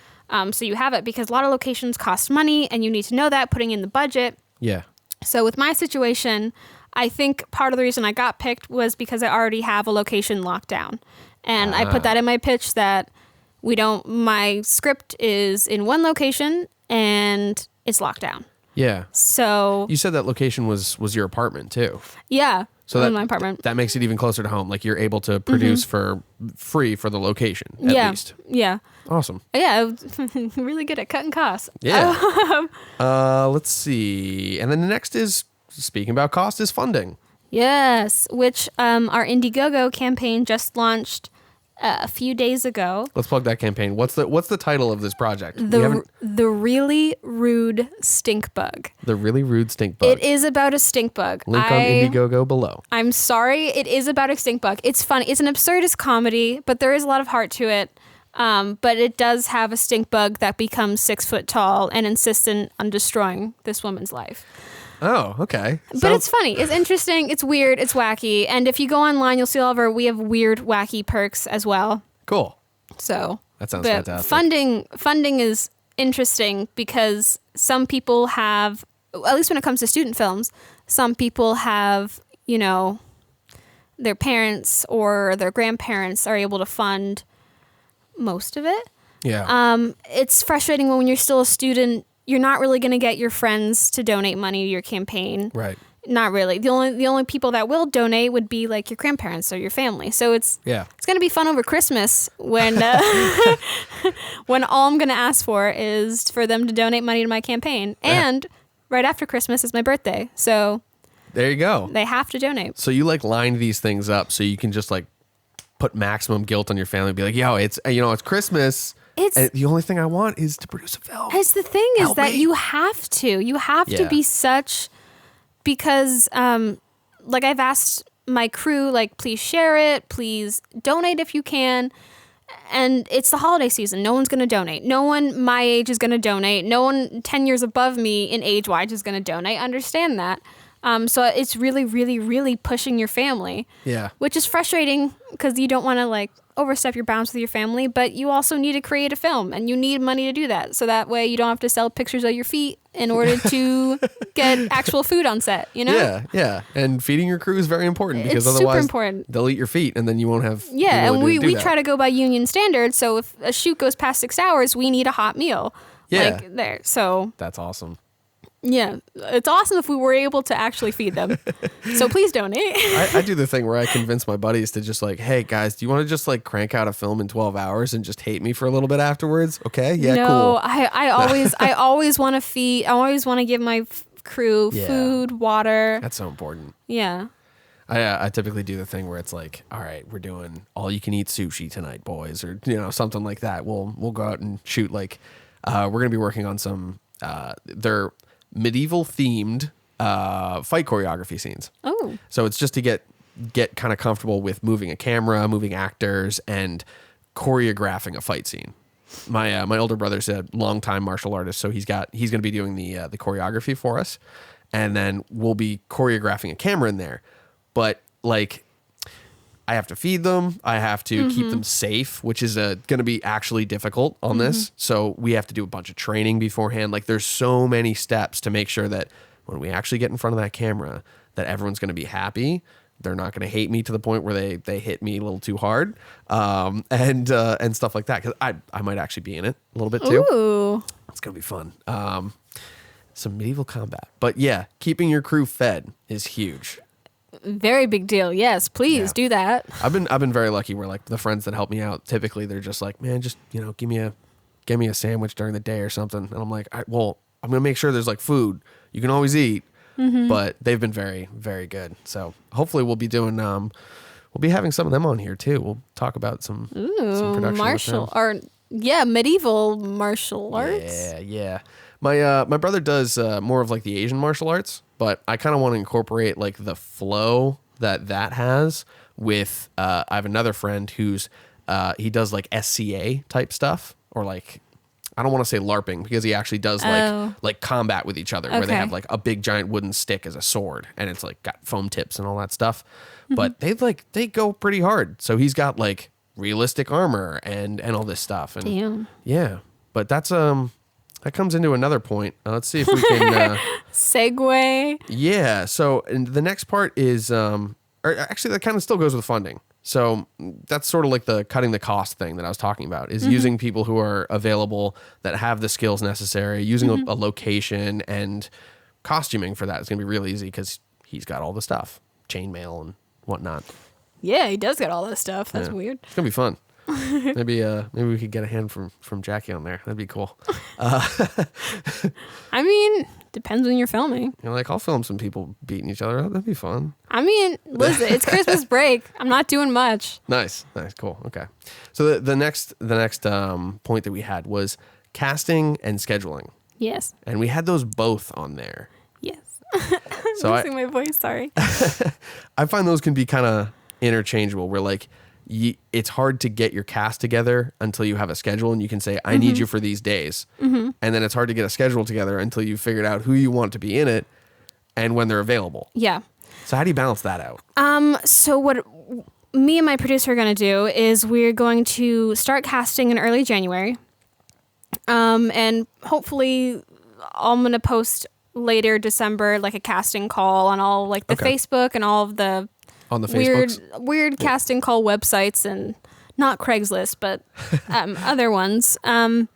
So you have it, because a lot of locations cost money and you need to know that, putting in the budget. Yeah. So with my situation, I think part of the reason I got picked was because I already have a location locked down. And I put that in my pitch that my script is in one location and it's locked down. Yeah. So you said that location was your apartment too. Yeah. So my apartment. That makes it even closer to home. Like you're able to produce for free for the location at least. Yeah. Awesome. Yeah. Really good at cutting costs. Yeah. Let's see. And then the next is, speaking about cost, is funding. Yes, which our Indiegogo campaign just launched a few days ago. Let's plug that campaign. What's the title of this project? The Really Rude Stinkbug. The Really Rude Stinkbug. It is about a stinkbug. Link on Indiegogo below. I'm sorry, it is about a stinkbug. It's funny. It's an absurdist comedy, but there is a lot of heart to it. But it does have a stinkbug that becomes 6 foot tall and insistent on destroying this woman's life. Oh, okay. But it's funny. It's interesting. It's weird. It's wacky. And if you go online, you'll see we have weird, wacky perks as well. Cool. So that sounds fantastic. Funding is interesting because some people have, at least when it comes to student films, some people have, their parents or their grandparents are able to fund most of it. Yeah. It's frustrating when you're still a student. You're not really going to get your friends to donate money to your campaign. Right. Not really. The only people that will donate would be like your grandparents or your family. So it's going to be fun over Christmas when when all I'm going to ask for is for them to donate money to my campaign. And right after Christmas is my birthday. So there you go. They have to donate. So you line these things up so you can just put maximum guilt on your family and be like, yo, it's Christmas. And the only thing I want is to produce a film. It's the thing is that you have to be such, because like I've asked my crew, like, please share it, please donate if you can. And it's the holiday season. No one's going to donate. No one my age is going to donate. No one 10 years above me in age-wise is going to donate. I understand that. So it's really, really, really pushing your family. Yeah. Which is frustrating because you don't want to like overstep your bounds with your family, but you also need to create a film and you need money to do that. So that way you don't have to sell pictures of your feet in order to get actual food on set, you know? Yeah, yeah. And feeding your crew is very important because It's otherwise super important. they'll eat your feet and then you won't have Yeah, the and ability to we do try that. to go by union standards. So if a shoot goes past 6 hours, we need a hot meal. Yeah. Like there. So That's awesome. yeah, it's awesome if we were able to actually feed them. So please donate. I do the thing where I convince my buddies to just like, hey guys, do you want to just like crank out a film in 12 hours and just hate me for a little bit afterwards? Okay, yeah, No, cool. I always want to feed. I always want to give my crew Yeah. food, water. That's so important. Yeah. I typically do the thing where it's like, all right, we're doing all you can eat sushi tonight, boys, or something like that. We'll go out and shoot like we're gonna be working on some they're medieval themed fight choreography scenes. Oh. So it's just to get kind of comfortable with moving a camera, moving actors, and choreographing a fight scene. My older brother's a longtime martial artist, so he's going to be doing the choreography for us, and then we'll be choreographing a camera in there. But like, I have to feed them, I have to keep them safe, which is going to be actually difficult on this. So we have to do a bunch of training beforehand. Like, there's so many steps to make sure that when we actually get in front of that camera, that everyone's going to be happy. They're not going to hate me to the point where they hit me a little too hard, and stuff like that. Because I might actually be in it a little bit too. Ooh. It's going to be fun. Some medieval combat. But yeah, keeping your crew fed is huge. Very big deal. Yes, please Yeah. do that. I've been very lucky where like the friends that help me out, typically they're just like, man, just give me a sandwich during the day or something. And I'm like, I'm gonna make sure there's like food you can always eat. But they've been very, very good. So hopefully we'll be doing we'll be having some of them on here too. We'll talk about some production Martial with them. art. Yeah, medieval martial arts. Yeah. My brother does more of like the Asian martial arts, but I kind of want to incorporate like the flow that has with I have another friend who's he does like SCA type stuff, or like, I don't want to say LARPing because he actually does like combat with each other, where they Okay. have like a big giant wooden stick as a sword and it's like got foam tips and all that stuff. But they go pretty hard. So he's got like realistic armor and all this stuff. And Damn. yeah, but that's that comes into another point. Let's see if we can Segue. yeah. So and the next part is or actually that kind of still goes with funding. So that's sort of like the cutting the cost thing that I was talking about, is using people who are available, that have the skills necessary, using a location, and costuming for that is going to be real easy because he's got all the stuff, chainmail and whatnot. Yeah, he does get all this stuff. That's Yeah. weird. It's going to be fun. Maybe we could get a hand from Jackie on there. That'd be cool. I mean, depends when you're filming. Like, I'll film some people beating each other up. That'd be fun. I mean, listen, it's Christmas break. I'm not doing much. Nice, cool, okay. So the next point that we had was casting and scheduling, Yes. and we had those both on there. Yes. So Losing my voice, sorry. I find those can be kind of interchangeable, where like it's hard to get your cast together until you have a schedule and you can say, I need you for these days. And then it's hard to get a schedule together until you've figured out who you want to be in it and when they're available. Yeah. So how do you balance that out? So what me and my producer are going to do is we're going to start casting in early January. And hopefully I'm going to post later December, like a casting call on all like the Okay. Facebook and all of the On the Facebooks? weird casting call websites, and not Craigslist, but other ones. And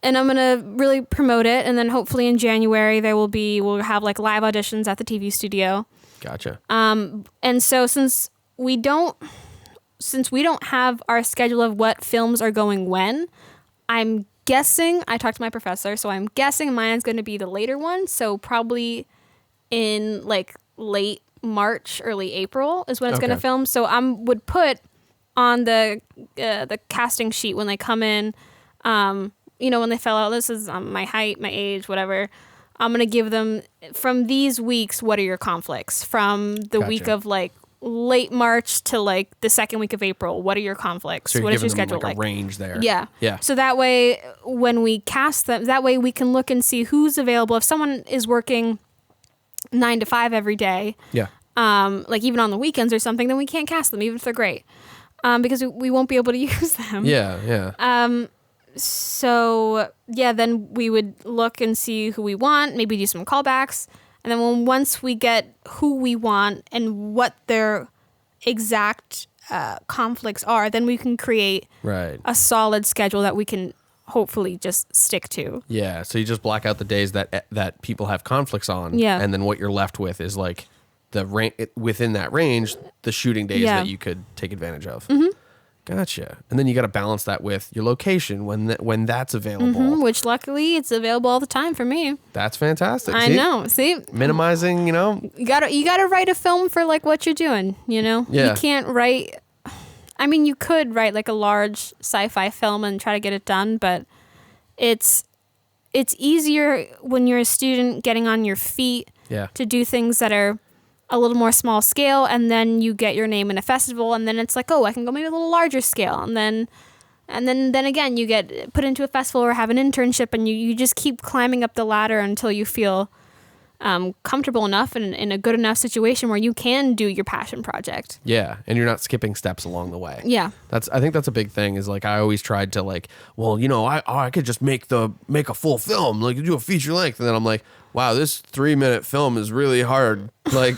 I'm going to really promote it. And then hopefully in January we'll have like live auditions at the TV studio. Gotcha. And so since we don't have our schedule of what films are going when, I'm guessing, I talked to my professor, so I'm guessing mine's going to be the later one. So probably in like late March, early April is when it's going to Okay. film. So would put on the casting sheet when they come in, when they fill out, this is my height, my age, whatever. I'm going to give them from these weeks, what are your conflicts? From the week of like late March to like the second week of April, what are your conflicts? So you're what is your giving them schedule like a range there. Yeah. Yeah. So that way, when we cast them, that way we can look and see who's available. If someone is working 9 to 5 every day, Yeah. like even on the weekends or something, then we can't cast them, even if they're great, because we won't be able to use them. Yeah. Yeah. So yeah, then we would look and see who we want, maybe do some callbacks. And then once we get who we want and what their exact conflicts are, then we can create a solid schedule that we can hopefully just stick to. Yeah. So you just block out the days that people have conflicts on. Yeah. And then what you're left with is like within that range, the shooting days that you could take advantage of. Mm-hmm. Gotcha. And then you got to balance that with your location when that's available. Which luckily it's available all the time for me. That's fantastic. I know. See, minimizing, you gotta write a film for like what you're doing. Yeah. You can't write. I mean, you could write like a large sci-fi film and try to get it done, but it's easier when you're a student getting on your feet to do things that are a little more small scale, and then you get your name in a festival, and then it's like, oh, I can go maybe a little larger scale, and then again you get put into a festival or have an internship, and you just keep climbing up the ladder until you feel comfortable enough and in a good enough situation where you can do your passion project. Yeah, and you're not skipping steps along the way. Yeah, I think that's a big thing. Is like I always tried to like, well, I could just make a full film, like do a feature length, and then I'm like, wow, this 3-minute film is really hard. Like,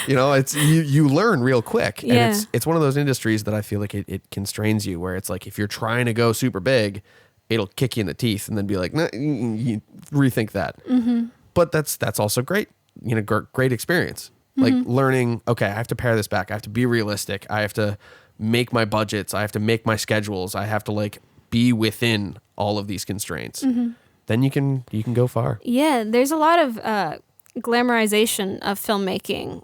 it's you learn real quick, and it's one of those industries that I feel like it constrains you, where it's like if you're trying to go super big, it'll kick you in the teeth and then be like, nah, you rethink that. Mm-hmm. But that's also great, great experience. Mm-hmm. Like learning, okay, I have to pare this back. I have to be realistic. I have to make my budgets. I have to make my schedules. I have to like be within all of these constraints. Mm-hmm. Then you can go far. Yeah, there's a lot of glamorization of filmmaking.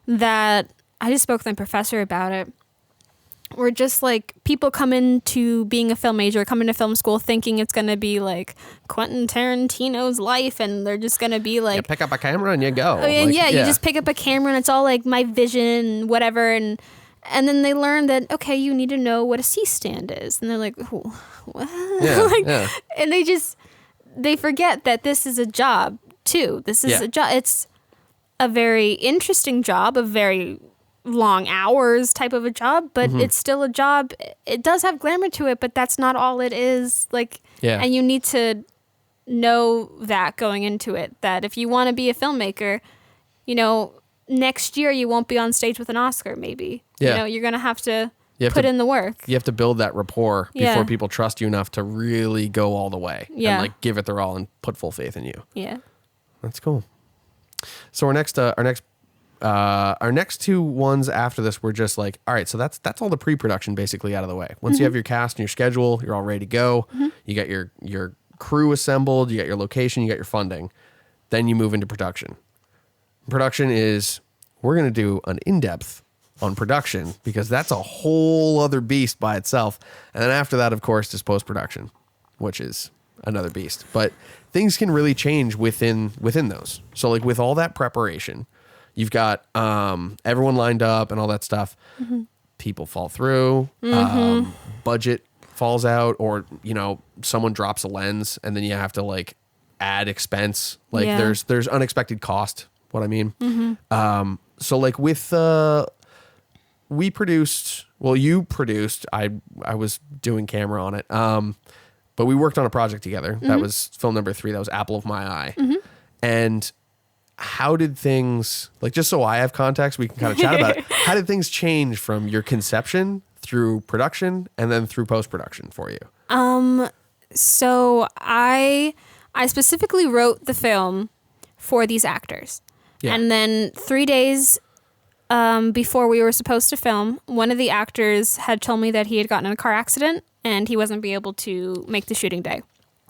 That I just spoke with my professor about it. We're just like, people come into being a film major, come into film school thinking it's going to be like Quentin Tarantino's life, and they're just going to be like... You pick up a camera and you go. You just pick up a camera and it's all like my vision and whatever, and then they learn that, okay, you need to know what a C-stand is. And they're like, what? Yeah, And they forget that this is a job too. This is a job. It's a very interesting job, a very long hours type of a job, but it's still a job. It does have glamour to it, but that's not all it is. And you need to know that going into it, that if you want to be a filmmaker, next year you won't be on stage with an Oscar, maybe. You're going to have to put in the work. You have to build that rapport before people trust you enough to really go all the way and like give it their all and put full faith in you. Yeah. That's cool. So our next two ones after this were just like, all right, so that's all the pre-production basically out of the way. Once you have your cast and your schedule, you're all ready to go. Mm-hmm. You got your crew assembled, you got your location, you got your funding. Then you move into production. Production is, we're going to do an in-depth on production because that's a whole other beast by itself. And then after that, of course, is post-production, which is another beast. But things can really change within those. So like with all that preparation, you've got everyone lined up and all that stuff. Mm-hmm. People fall through, budget falls out, or someone drops a lens and then you have to like add expense. Like there's unexpected cost. What I mean. Mm-hmm. So like with you produced. I was doing camera on it. But we worked on a project together. Mm-hmm. That was film number 3. That was Apple of My Eye. Mm-hmm. And how did things, like, just so I have context, we can kind of chat about it. How did things change from your conception through production and then through post-production for you? So I specifically wrote the film for these actors. Yeah. And then 3 days before we were supposed to film, one of the actors had told me that he had gotten in a car accident and he wasn't be able to make the shooting day.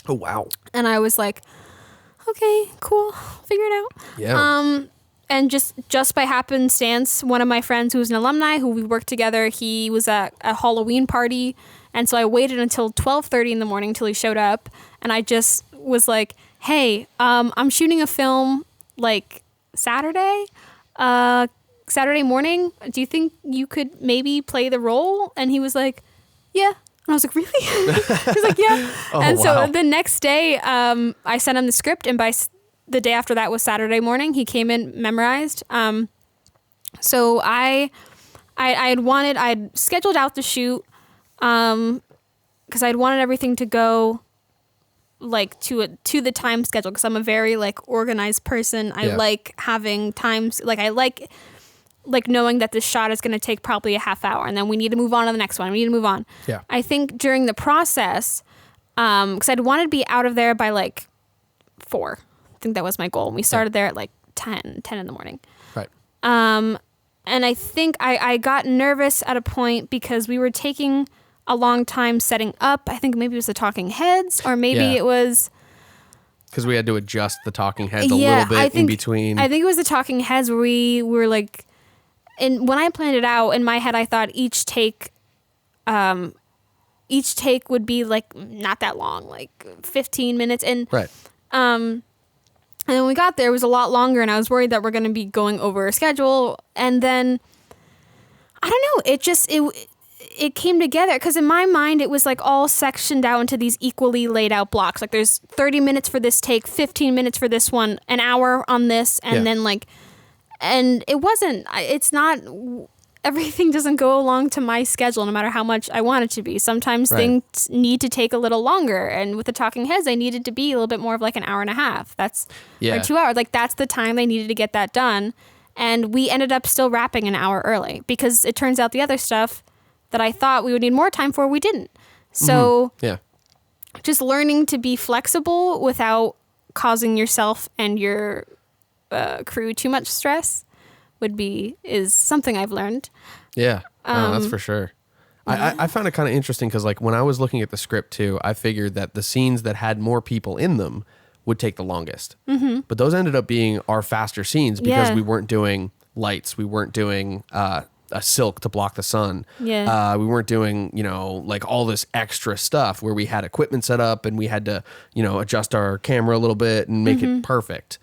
Oh, wow. And I was like, okay, cool, figure it out. Yeah. And just by happenstance, one of my friends who was an alumni who we worked together, he was at a Halloween party. And so I waited until 12:30 in the morning till he showed up. And I just was like, hey, I'm shooting a film like Saturday morning. Do you think you could maybe play the role? And he was like, yeah. And I was like, really? He was like, yeah. And so the next day, I sent him the script, and by the day after that was Saturday morning. He came in, memorized. So I'd scheduled out the shoot, because I'd wanted everything to go like to the time schedule, because I'm a very like organized person. I like having times, like I like knowing that this shot is going to take probably a half hour, and then we need to move on to the next one. We need to move on. Yeah. I think during the process, because I'd wanted to be out of there by like 4. I think that was my goal. We started there at like 10 in the morning. Right. And I think I got nervous at a point because we were taking a long time setting up. I think maybe it was the talking heads, or maybe it was... Because we had to adjust the talking heads a little bit in between. I think it was the talking heads where we were like... And when I planned it out, in my head, I thought each take would be like not that long, like 15 minutes. And right. And then when we got there, it was a lot longer, and I was worried that we're going to be going over a schedule. And then, I don't know, it came together, because in my mind, it was like all sectioned out into these equally laid out blocks. Like there's 30 minutes for this take, 15 minutes for this one, an hour on this, and then like, and it's not, everything doesn't go along to my schedule no matter how much I want it to be. Sometimes things need to take a little longer. And with the talking heads, they needed to be a little bit more of like an hour and a half. Or 2 hours. Like that's the time they needed to get that done. And we ended up still wrapping an hour early, because it turns out the other stuff that I thought we would need more time for, we didn't. So just learning to be flexible without causing yourself and your crew too much stress is something I've learned. Yeah, no, that's for sure. I found it kind of interesting, because like when I was looking at the script too, I figured that the scenes that had more people in them would take the longest. Mm-hmm. But those ended up being our faster scenes, because we weren't doing lights, we weren't doing a silk to block the sun. Yeah. We weren't doing, like all this extra stuff where we had equipment set up and we had to, adjust our camera a little bit and make it perfect.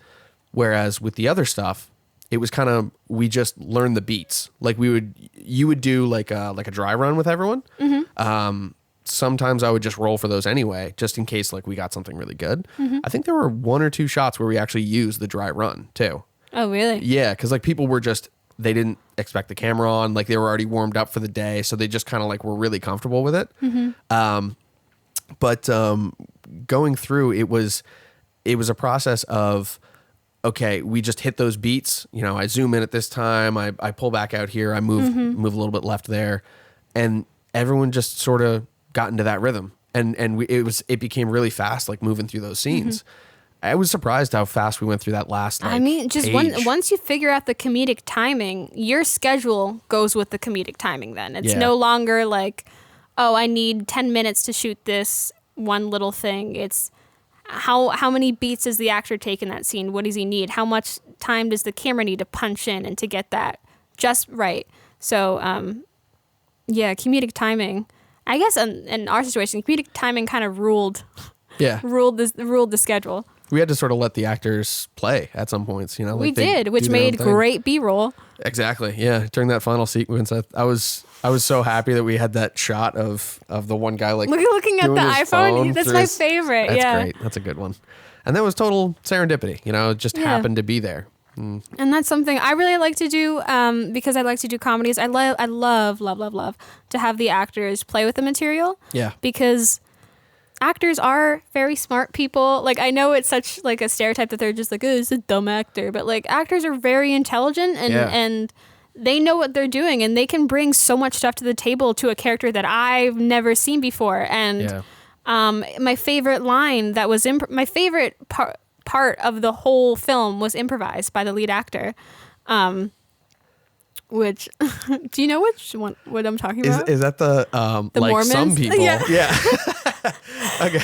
Whereas with the other stuff, it was kind of, we just learned the beats. Like you would do like a dry run with everyone. Mm-hmm. Sometimes I would just roll for those anyway, just in case like we got something really good. Mm-hmm. I think there were 1 or 2 shots where we actually used the dry run too. Oh, really? Yeah, because like people were they didn't expect the camera on, like they were already warmed up for the day, so they just kind of like were really comfortable with it. Mm-hmm. But going through, it was a process of, okay, we just hit those beats. I zoom in at this time, I pull back out here, I move a little bit left there, and everyone just sort of got into that rhythm, and it became really fast, like moving through those scenes. Mm-hmm. I was surprised how fast we went through that last. Like, I mean, just once you figure out the comedic timing, your schedule goes with the comedic timing. Then it's no longer like, oh, I need 10 minutes to shoot this one little thing. It's how many beats does the actor take in that scene? What does he need? How much time does the camera need to punch in and to get that just right? So, comedic timing. I guess in our situation, comedic timing kind of ruled the schedule. We had to sort of let the actors play at some points, like we did, which made great B-roll. Exactly. Yeah. During that final sequence, I was so happy that we had that shot of the one guy like looking at the iPhone. That's my favorite. That's great. That's a good one. And that was total serendipity. It just happened to be there. And that's something I really like to do, because I like to do comedies. I love to have the actors play with the material. Yeah. Because actors are very smart people. Like, I know it's such like a stereotype that they're just like, oh, it's a dumb actor. But like, actors are very intelligent and they know what they're doing, and they can bring so much stuff to the table to a character that I've never seen before. And my favorite line that was my favorite part of the whole film was improvised by the lead actor. Which, do you know which one? What I'm talking about? Is that the like Mormons? Some people? Yeah. Okay.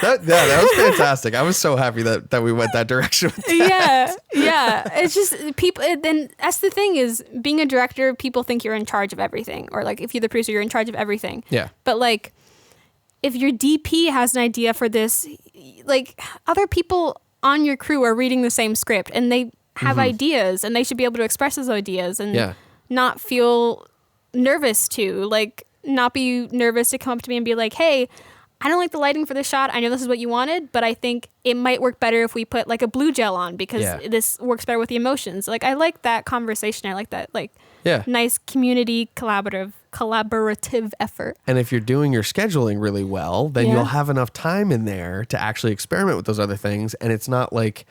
That was fantastic. I was so happy that we went that direction with that. Yeah. It's just people. Then that's the thing is, being a director, people think you're in charge of everything, or like if you're the producer, you're in charge of everything. Yeah. But like, if your DP has an idea for this, like other people on your crew are reading the same script and they have ideas and they should be able to express those ideas and not feel nervous to, like, not be nervous to come up to me and be like, hey, I don't like the lighting for this shot. I know this is what you wanted, but I think it might work better if we put like a blue gel on because this works better with the emotions. Like, I like that conversation. I like that, like, nice community collaborative effort. And if you're doing your scheduling really well, then you'll have enough time in there to actually experiment with those other things. And it's not like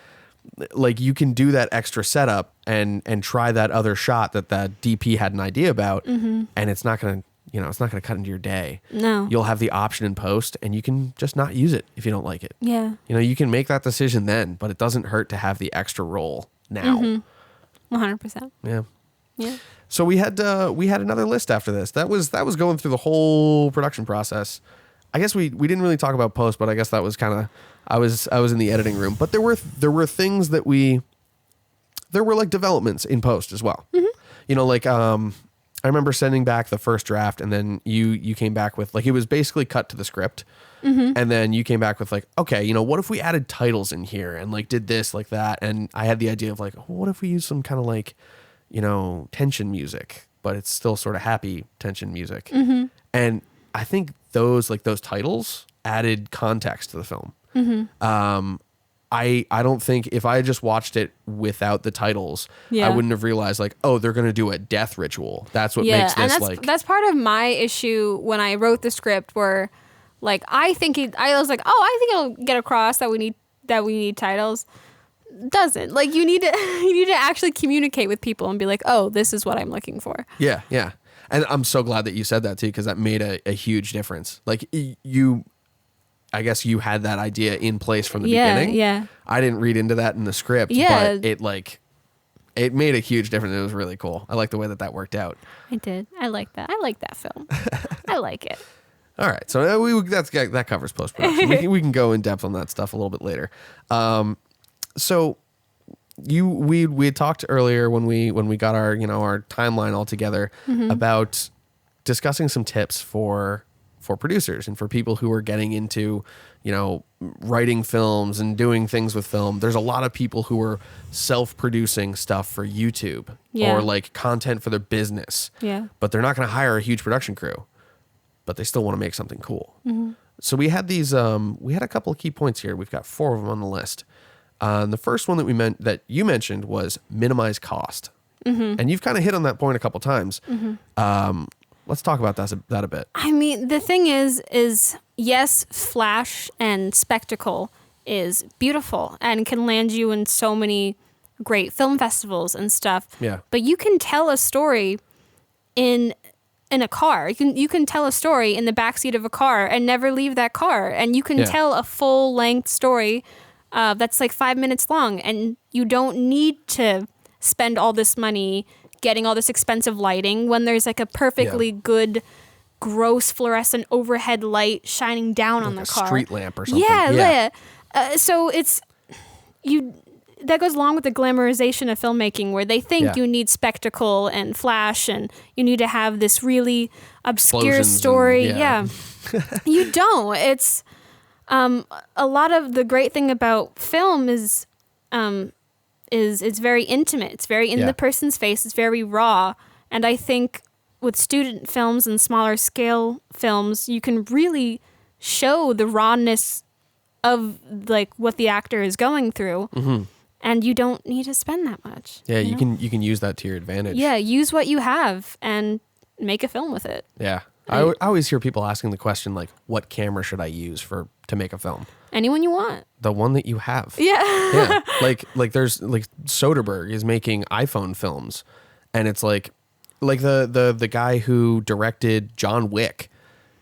you can do that extra setup and try that other shot that DP had an idea about, and it's not going to, it's not going to cut into your day. No. You'll have the option in post and you can just not use it if you don't like it. Yeah. You can make that decision then, but it doesn't hurt to have the extra roll now. 100%. Yeah. Yeah. So we had another list after this. That was going through the whole production process. I guess we didn't really talk about post, but I guess that was kind of, I was in the editing room, but there were things that there were like developments in post as well. Like, I remember sending back the first draft and then you came back with, like, it was basically cut to the script. And then you came back with like, okay, what if we added titles in here and like did this like that? And I had the idea of like, what if we use some kind of like, tension music, but it's still sort of happy tension music. And I think those titles added context to the film. I don't think if I had just watched it without the titles, I wouldn't have realized like, oh, they're going to do a death ritual. That's what makes this and that's part of my issue when I wrote the script, where like I was like, oh, I think it'll get across that we need titles. Doesn't. Like, you need to actually communicate with people and be like, oh, this is what I'm looking for. Yeah. And I'm so glad that you said that too, because that made a huge difference. Like, I guess you had that idea in place from the beginning. Yeah. I didn't read into that in the script, but it made a huge difference. It was really cool. I like the way that worked out. I did. I like that. I like that film. I like it. All right. So that covers post-production. we can go in depth on that stuff a little bit later. So we had talked earlier when we got our our timeline all together about discussing some tips for producers and for people who are getting into writing films and doing things with film. There's a lot of people who are self-producing stuff for YouTube or like content for their business. Yeah. But they're not going to hire a huge production crew, but they still want to make something cool. So we had we had a couple of key points here. We've got 4 of them on the list. The first one that you mentioned was minimize cost. And you've kind of hit on that point a couple times. Let's talk about that a bit. I mean, the thing is yes, flash and spectacle is beautiful and can land you in so many great film festivals and stuff. Yeah. But you can tell a story in a car. You can tell a story in the backseat of a car and never leave that car. And you can tell a full length story that's like 5 minutes long, and you don't need to spend all this money getting all this expensive lighting when there's like a perfectly good gross fluorescent overhead light shining down on the car. A street lamp or something. So it's that goes along with the glamorization of filmmaking, where they think you need spectacle and flash and you need to have this really obscure story. You don't. It's a lot of the great thing about film is it's very intimate. It's very in the person's face. It's very raw. And I think with student films and smaller scale films, you can really show the rawness of like what the actor is going through. And you don't need to spend that much. Yeah, you can use that to your advantage. Yeah, use what you have and make a film with it. Yeah. I always hear people asking the question, like, what camera should I use to make a film? Anyone you want. The one that you have. Yeah. Like there's like Soderbergh is making iPhone films, and it's like the guy who directed John Wick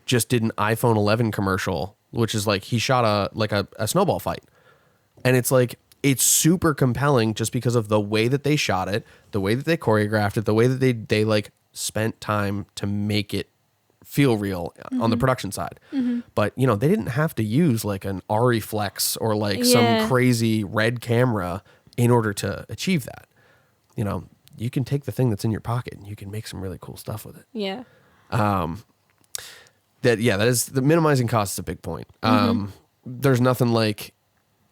just did an iPhone 11 commercial, which is like he shot a snowball fight. And it's like, it's super compelling just because of the way that they shot it, the way that they choreographed it, the way that they like spent time to make it feel real on the production side. But they didn't have to use like an Ari Flex or like some crazy red camera in order to achieve that. You can take the thing that's in your pocket and you can make some really cool stuff with it. That is the minimizing cost is a big point. There's nothing like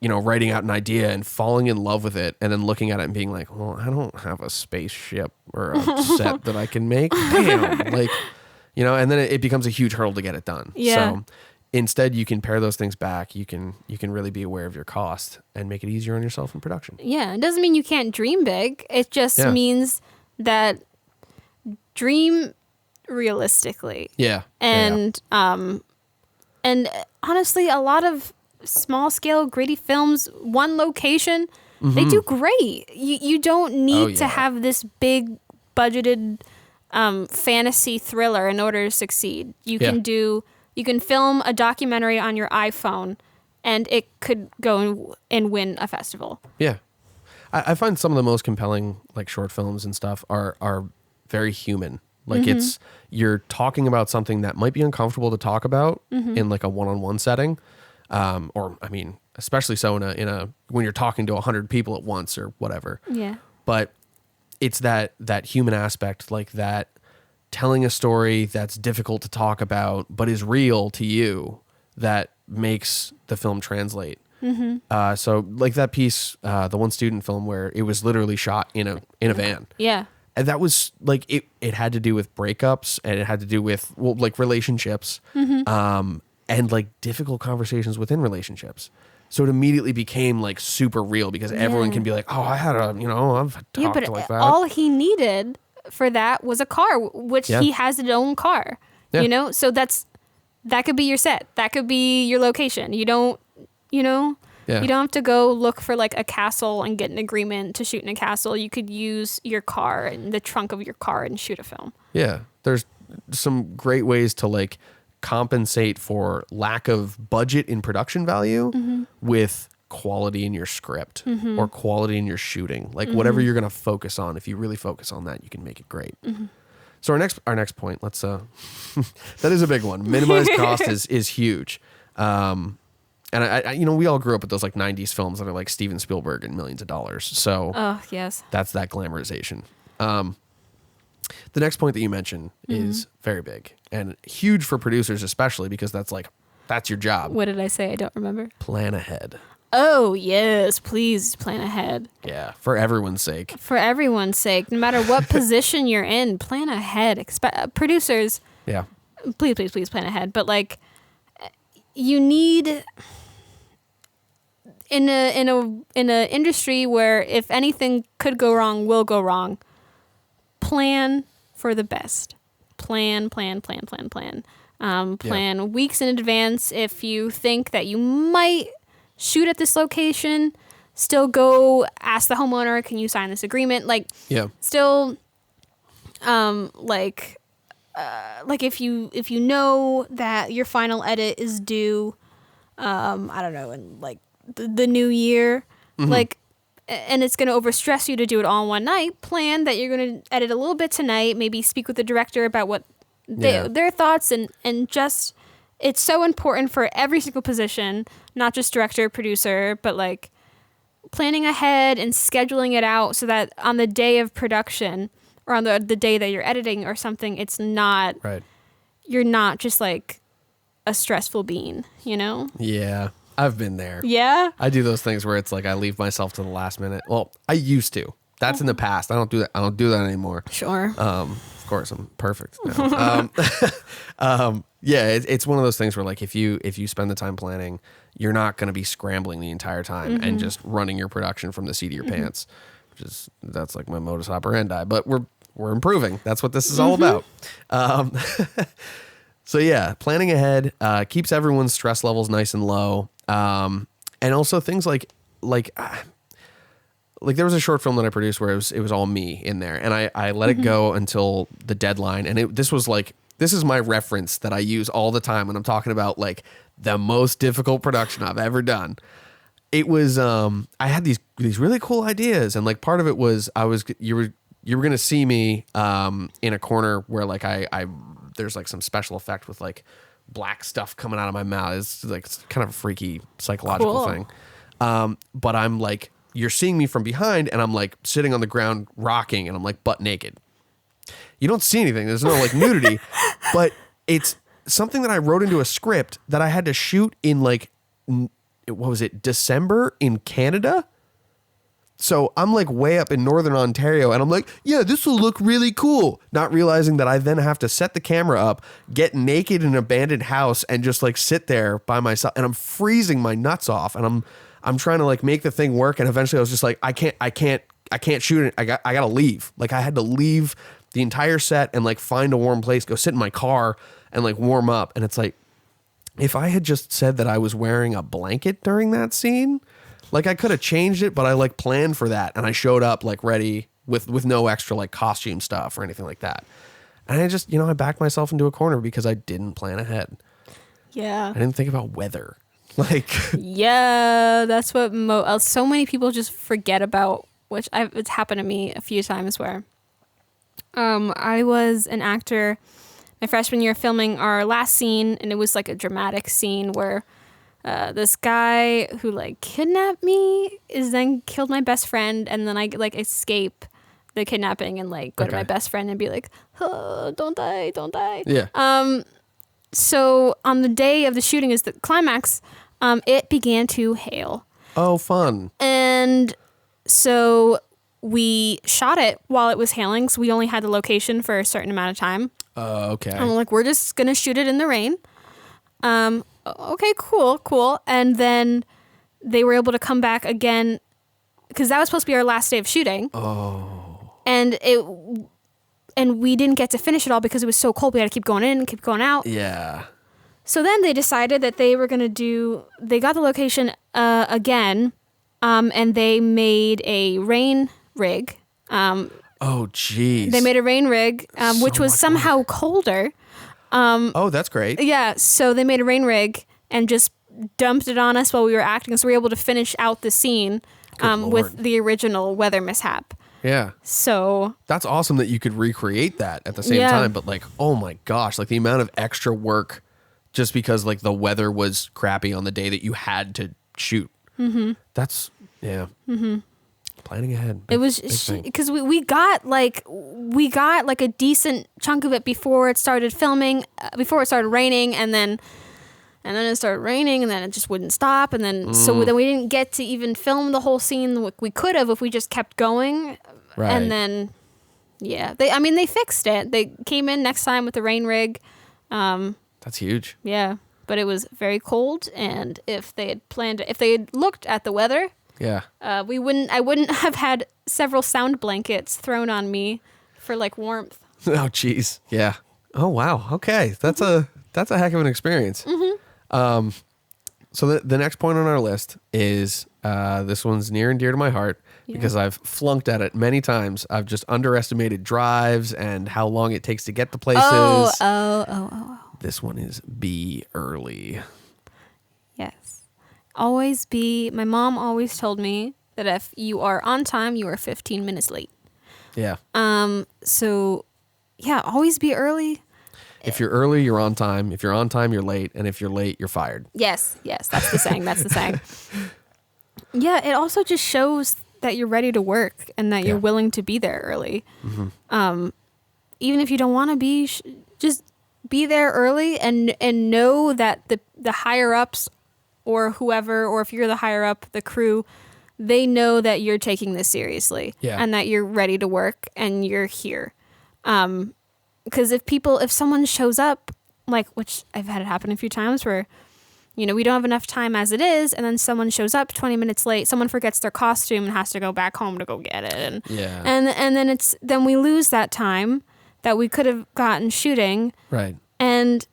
writing out an idea and falling in love with it and then looking at it and being like, well, I don't have a spaceship or a set that I can make. Damn. Like, and then it becomes a huge hurdle to get it done. Yeah. So instead you can pare those things back. You can really be aware of your cost and make it easier on yourself in production. Yeah. It doesn't mean you can't dream big. It just means that dream realistically. Yeah. And honestly, a lot of small scale gritty films, one location, they do great. You don't need to have this big budgeted fantasy thriller in order to succeed. You can film a documentary on your iPhone and it could go and win a festival. Yeah. I find some of the most compelling like short films and stuff are very human. Like you're talking about something that might be uncomfortable to talk about in like a one-on-one setting. Or I mean, especially so in a when you're talking to 100 people at once or whatever. Yeah. But it's that human aspect, like that telling a story that's difficult to talk about but is real to you, that makes the film translate. So like that piece, the one student film where it was literally shot in a van. Yeah. And that was like it had to do with breakups and it had to do with like relationships. And like difficult conversations within relationships. So it immediately became like super real because everyone can be like, oh, I had I've talked like that. All he needed for that was a car, which he has his own car, So that could be your set. That could be your location. You don't have to go look for like a castle and get an agreement to shoot in a castle. You could use your car and the trunk of your car and shoot a film. Yeah. There's some great ways to like compensate for lack of budget in production value with quality in your script or quality in your shooting. Like whatever you're going to focus on, if you really focus on that, you can make it great. So our next point, let's that is a big one. Minimize cost is huge. And I we all grew up with those like 90s films that are like Steven Spielberg and millions of dollars. So that's that glamorization. The next point that you mentioned is very big and huge for producers, especially because that's your job. What did I say? I don't remember. Plan ahead. Oh, yes. Please plan ahead. Yeah. For everyone's sake. For everyone's sake. No matter what position you're in, plan ahead. Producers. Yeah. Please plan ahead. But like, you need in a industry where if anything could go wrong, will go wrong. Plan for the best. Plan weeks in advance. If you think that you might shoot at this location, still go ask the homeowner, can you sign this agreement? Like, still, like if you know that your final edit is due, I don't know, in like the new year, like, and it's going to overstress you to do it all in one night, plan that you're going to edit a little bit tonight, maybe speak with the director about what their thoughts, and just, it's so important for every single position, not just director, producer, but like planning ahead and scheduling it out so that on the day of production or on the day that you're editing or something, it's not, you're not just like a stressful being, Yeah. I've been there. Yeah? I do those things where it's like I leave myself to the last minute. Well, I used to. That's in the past. I don't do that. I don't do that anymore. Sure. Of course, I'm perfect now. It's one of those things where like if you spend the time planning, you're not going to be scrambling the entire time and just running your production from the seat of your pants. That's like my modus operandi. But we're improving. That's what this is all about. So yeah, planning ahead keeps everyone's stress levels nice and low. And also things like there was a short film that I produced where it was all me in there, and I let it go until the deadline. And this is my reference that I use all the time when I'm talking about like the most difficult production I've ever done. It was I had these really cool ideas, and like part of it was you were gonna see me in a corner where like I there's like some special effect with like black stuff coming out of my mouth. It's like kind of a freaky psychological thing. But I'm like, you're seeing me from behind, and I'm like sitting on the ground rocking, and I'm like butt naked. You don't see anything. There's no like nudity, but it's something that I wrote into a script that I had to shoot in like what was it, December in Canada. So I'm like way up in Northern Ontario and I'm like, yeah, this will look really cool. Not realizing that I then have to set the camera up, get naked in an abandoned house and just like sit there by myself. And I'm freezing my nuts off and I'm trying to like make the thing work. And eventually I was just like, I can't shoot it. I got to leave. Like I had to leave the entire set and like find a warm place, go sit in my car and like warm up. And it's like, if I had just said that I was wearing a blanket during that scene, like I could have changed it, but I like planned for that. And I showed up like ready with no extra like costume stuff or anything like that. And I just, I backed myself into a corner because I didn't plan ahead. Yeah. I didn't think about weather. Like, yeah, that's what so many people just forget about, which it's happened to me a few times where I was an actor my freshman year filming our last scene, and it was like a dramatic scene where this guy who like kidnapped me is then killed my best friend, and then I like escape the kidnapping and like go to my best friend and be like, oh, don't die. Yeah. So on the day of the shooting is the climax, it began to hail. Oh, fun. And so we shot it while it was hailing, so we only had the location for a certain amount of time. Okay. And we're like, we're just going to shoot it in the rain. Okay, cool. And then they were able to come back again, because that was supposed to be our last day of shooting. Oh. And we didn't get to finish it all because it was so cold. We had to keep going in and keep going out. Yeah. So then they decided that they were going to they got the location again, and they made a rain rig. Oh, geez. They made a rain rig, which was somehow colder. Oh, that's great. Yeah, so they made a rain rig and just dumped it on us while we were acting, so we were able to finish out the scene with the original weather mishap. Yeah. So that's awesome that you could recreate that at the same time, but like, oh my gosh, like the amount of extra work just because like the weather was crappy on the day that you had to shoot. Mm-hmm. That's, yeah. Mm-hmm. Planning ahead. It was because we got like a decent chunk of it before it started filming, before it started raining, and then it started raining, and then it just wouldn't stop, and then so then we didn't get to even film the whole scene. We could have if we just kept going, right. And then they fixed it. They came in next time with the rain rig. That's huge. Yeah, but it was very cold, and if they had looked at the weather. Yeah. I wouldn't have had several sound blankets thrown on me for like warmth. Oh, geez. Yeah. Oh, wow. Okay. That's a heck of an experience. Mm-hmm. So the next point on our list is, this one's near and dear to my heart because I've flunked at it many times. I've just underestimated drives and how long it takes to get to places. Oh. This one is be early. Yes. My mom always told me that if you are on time, you are 15 minutes late. Yeah. So yeah, always be early. If you're early, you're on time. If you're on time, you're late. And if you're late, you're fired. Yes. That's the saying. Yeah. It also just shows that you're ready to work and that you're willing to be there early. Mm-hmm. Even if you don't want to be, just be there early and know that the higher ups or whoever, or if you're the higher up, the crew, they know that you're taking this seriously and that you're ready to work and you're here. Because if someone shows up, like, which I've had it happen a few times where, we don't have enough time as it is, and then someone shows up 20 minutes late, someone forgets their costume and has to go back home to go get it. And then we lose that time that we could have gotten shooting. Right. And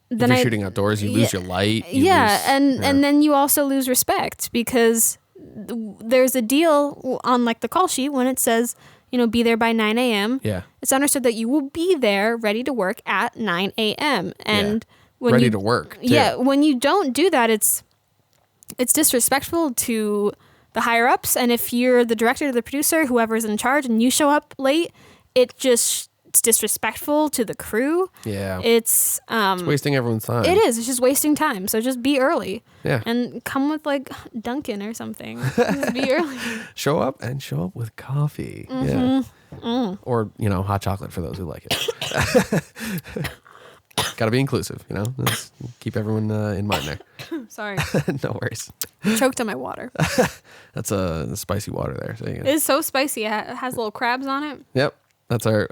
then if you're shooting outdoors, you lose your light. And then you also lose respect because there's a deal on like the call sheet when it says, be there by 9 a.m. Yeah. It's understood that you will be there ready to work at 9 a.m. And when ready to work. Too. Yeah. When you don't do that, it's disrespectful to the higher ups. And if you're the director or the producer, whoever's in charge, and you show up late, it's disrespectful to the crew. Yeah. It's wasting everyone's time. It is. It's just wasting time. So just be early. Yeah. And come with like Dunkin' or something. Just be early. Show up with coffee. Mm-hmm. Yeah. Or, hot chocolate for those who like it. Got to be inclusive, Let's keep everyone in mind there. Sorry. No worries. Choked on my water. That's the spicy water there. So It's so spicy. It has little crabs on it. Yep. That's our,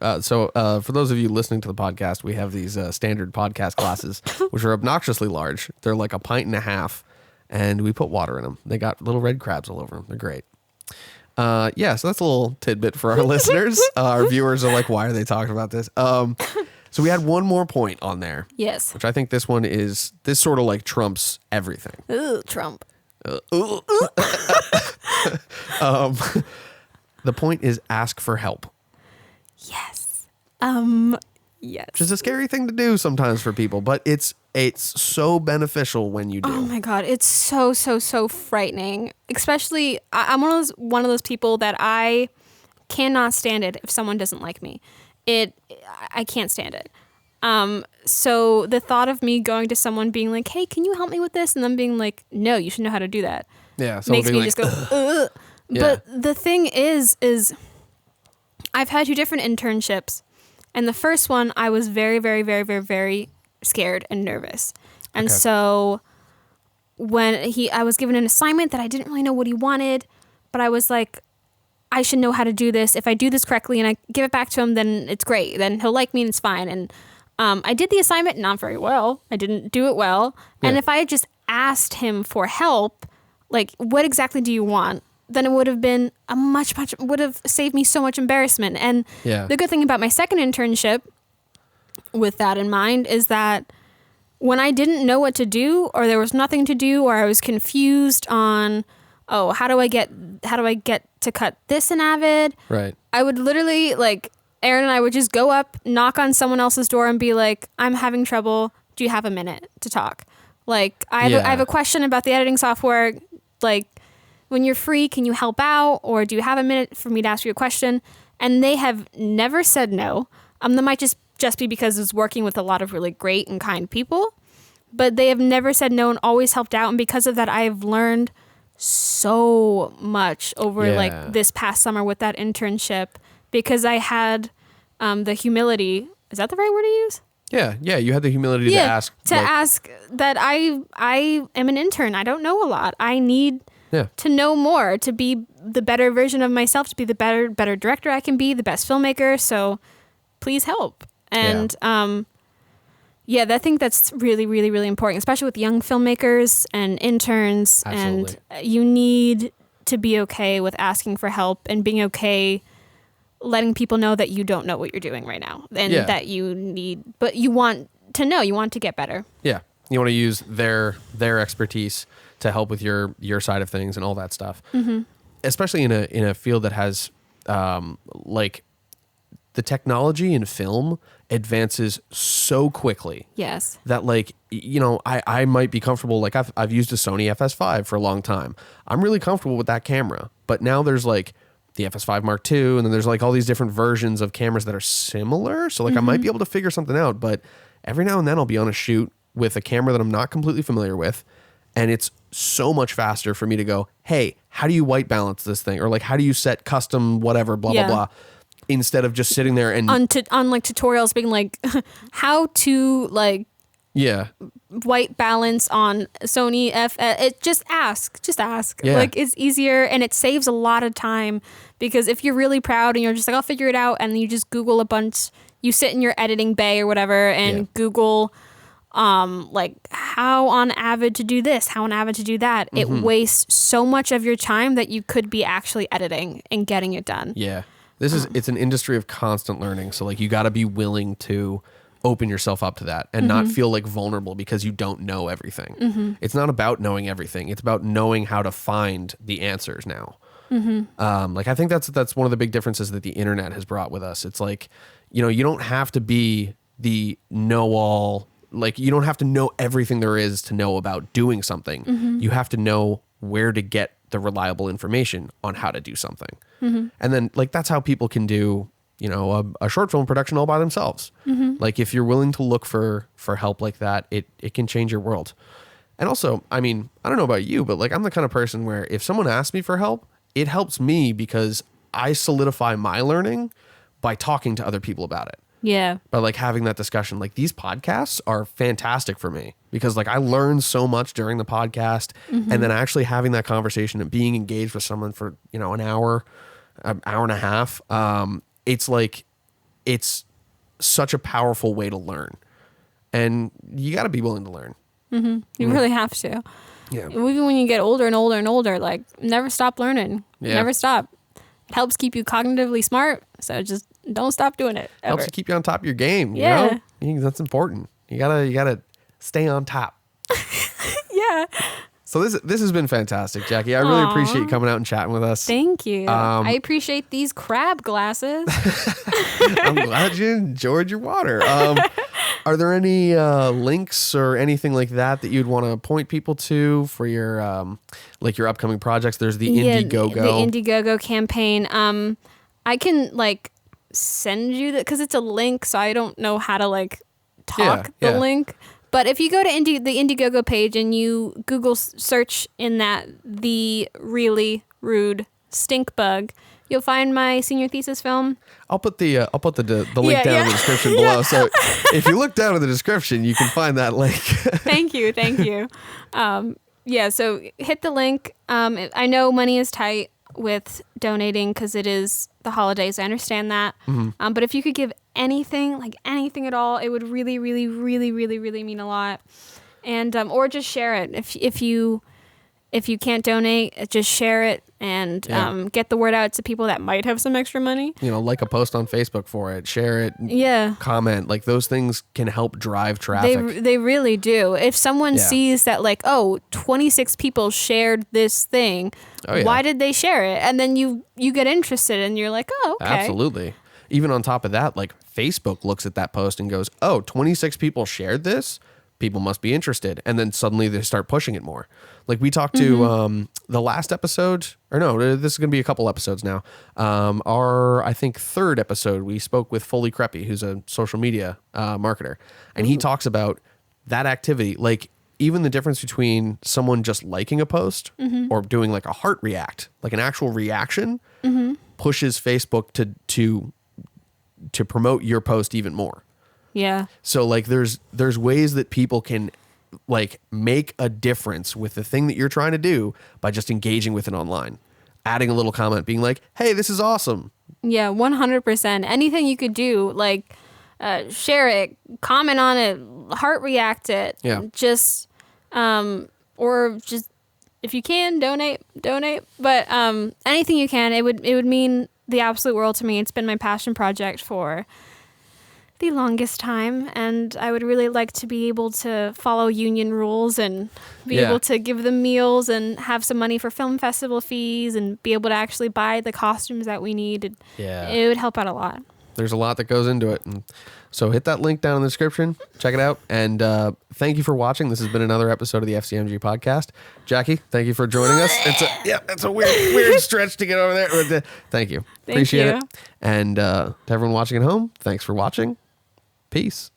for those of you listening to the podcast, we have these standard podcast glasses, which are obnoxiously large. They're like 1.5 pints, and we put water in them. They got little red crabs all over them. They're great. So that's a little tidbit for our listeners. Our viewers are like, why are they talking about this? So we had one more point on there. Yes. Which I think this sort of like trumps everything. Ooh, Trump. The point is ask for help. Yes. Yes. Which is a scary thing to do sometimes for people, but it's so beneficial when you do. Oh my God. It's so frightening. Especially, I'm one of those people that I cannot stand it if someone doesn't like me. I can't stand it. So the thought of me going to someone being like, hey, can you help me with this? And them being like, no, you should know how to do that. Yeah. Makes me like, just go, ugh. Yeah. But the thing is I've had 2 different internships. And the first one, I was very, very, very, very, very scared and nervous. And Okay. so when I was given an assignment that I didn't really know what he wanted, but I was like, I should know how to do this. If I do this correctly and I give it back to him, then it's great. Then he'll like me and it's fine. And I did the assignment not very well. I didn't do it well. Yeah. And if I had just asked him for help, like, what exactly do you want? Then it would have been would have saved me so much embarrassment. And the good thing about my second internship, with that in mind, is that when I didn't know what to do, or there was nothing to do, or I was confused on, oh, how do I get to cut this in Avid? Right. I would literally, like, Aaron and I would just go up, knock on someone else's door and be like, I'm having trouble. Do you have a minute to talk? Like, I have a question about the editing software. Like, when you're free, can you help out? Or do you have a minute for me to ask you a question? And they have never said no. That might just be because it's working with a lot of really great and kind people. But they have never said no and always helped out. And because of that, I have learned so much over like this past summer with that internship, because I had the humility. Is that the right word to use? Yeah. You had the humility to ask. Ask that I am an intern. I don't know a lot. I need to know more, to be the better version of myself, to be the better director I can be, the best filmmaker. So please help. And I think that's really, really, really important, especially with young filmmakers and interns. Absolutely. And you need to be okay with asking for help and being okay letting people know that you don't know what you're doing right now, and that but you want to know, you want to get better. Yeah. You want to use their expertise to help with your side of things and all that stuff. Mm-hmm. Especially in a field that has like the technology in film advances so quickly. Yes. That like, I might be comfortable. Like I've used a Sony FS5 for a long time. I'm really comfortable with that camera, but now there's like the FS5 Mark II, and then there's like all these different versions of cameras that are similar. So like I might be able to figure something out, but every now and then I'll be on a shoot with a camera that I'm not completely familiar with. And it's so much faster for me to go, hey, how do you white balance this thing? Or like, how do you set custom whatever, blah, blah, blah. Instead of just sitting there and... on like tutorials being like, how to like... white balance on Sony just ask. Like, it's easier, and it saves a lot of time, because if you're really proud and you're just like, I'll figure it out, and you just Google a bunch, you sit in your editing bay or whatever and Google like how on Avid to do this, how on Avid to do that. It wastes so much of your time that you could be actually editing and getting it done. It's an industry of constant learning, so like you got to be willing to open yourself up to that and not feel like vulnerable because you don't know everything. It's not about knowing everything. It's about knowing how to find the answers now. Like I think that's one of the big differences that the internet has brought with us. It's like, you don't have to be the know-all. Like you don't have to know everything there is to know about doing something. You have to know where to get the reliable information on how to do something. And then like that's how people can do a short film production all by themselves. Like if you're willing to look for help like that, it can change your world. And also, I mean, I don't know about you, but like I'm the kind of person where if someone asks me for help, it helps me because I solidify my learning by talking to other people about it. Yeah. But like having that discussion, like these podcasts are fantastic for me because like I learned so much during the podcast, and then actually having that conversation and being engaged with someone for, you know, an hour and a half. It's such a powerful way to learn, and you got to be willing to learn. You really have to. Yeah. Even when you get older and older and older, like never stop learning. Yeah. Never stop. It helps keep you cognitively smart. So just don't stop doing it. Ever. Helps you keep you on top of your game. You Yeah. know? I think that's important. You gotta stay on top. Yeah. So this has been fantastic, Jackie. I really appreciate you coming out and chatting with us. Thank you. I appreciate these crab glasses. I'm glad you enjoyed your water. Are there any links or anything like that you'd want to point people to for your like your upcoming projects? There's the Indiegogo. The Indiegogo campaign. I can like send you that because it's a link, so I don't know how to like talk the link. But if you go to the Indiegogo page and you Google search in that the really rude Stinkbug, you'll find my senior thesis film. I'll put the link down in the description below. So if you look down in the description, you can find that link. Thank you. So hit the link. I know money is tight with donating because it is the holidays. I understand that. But if you could give anything at all, it would really, really, really, really, really mean a lot. And or just share it if you can't donate, just share it and get the word out to people that might have some extra money. You know, like a post on Facebook for it, share it, comment. Like those things can help drive traffic. They really do. If someone sees that, like, 26 people shared this thing, why did they share it? And then you get interested and you're like, oh, okay. Absolutely. Even on top of that, like Facebook looks at that post and goes, 26 people shared this. People must be interested. And then suddenly they start pushing it more. Like we talked to the last episode, or no, this is going to be a couple episodes now. Our, I think, third episode, we spoke with Foley Creppy, who's a social media marketer. And he talks about that activity, like even the difference between someone just liking a post or doing like a heart react, like an actual reaction, pushes Facebook to promote your post even more. Yeah. So like there's ways that people can like make a difference with the thing that you're trying to do by just engaging with it online. Adding a little comment, being like, "Hey, this is awesome." Yeah, 100%. Anything you could do, like share it, comment on it, heart react it. Yeah. Just or just if you can donate. But anything you can, it would mean the absolute world to me. It's been my passion project for the longest time, and I would really like to be able to follow union rules and be able to give them meals and have some money for film festival fees and be able to actually buy the costumes that we need. It would help out a lot. There's a lot that goes into it. And so hit that link down in the description. Check it out. And thank you for watching. This has been another episode of the FCMG Podcast. Jackie, thank you for joining us. It's a weird stretch to get over there. Thank you. Appreciate it. And to everyone watching at home, thanks for watching. Peace.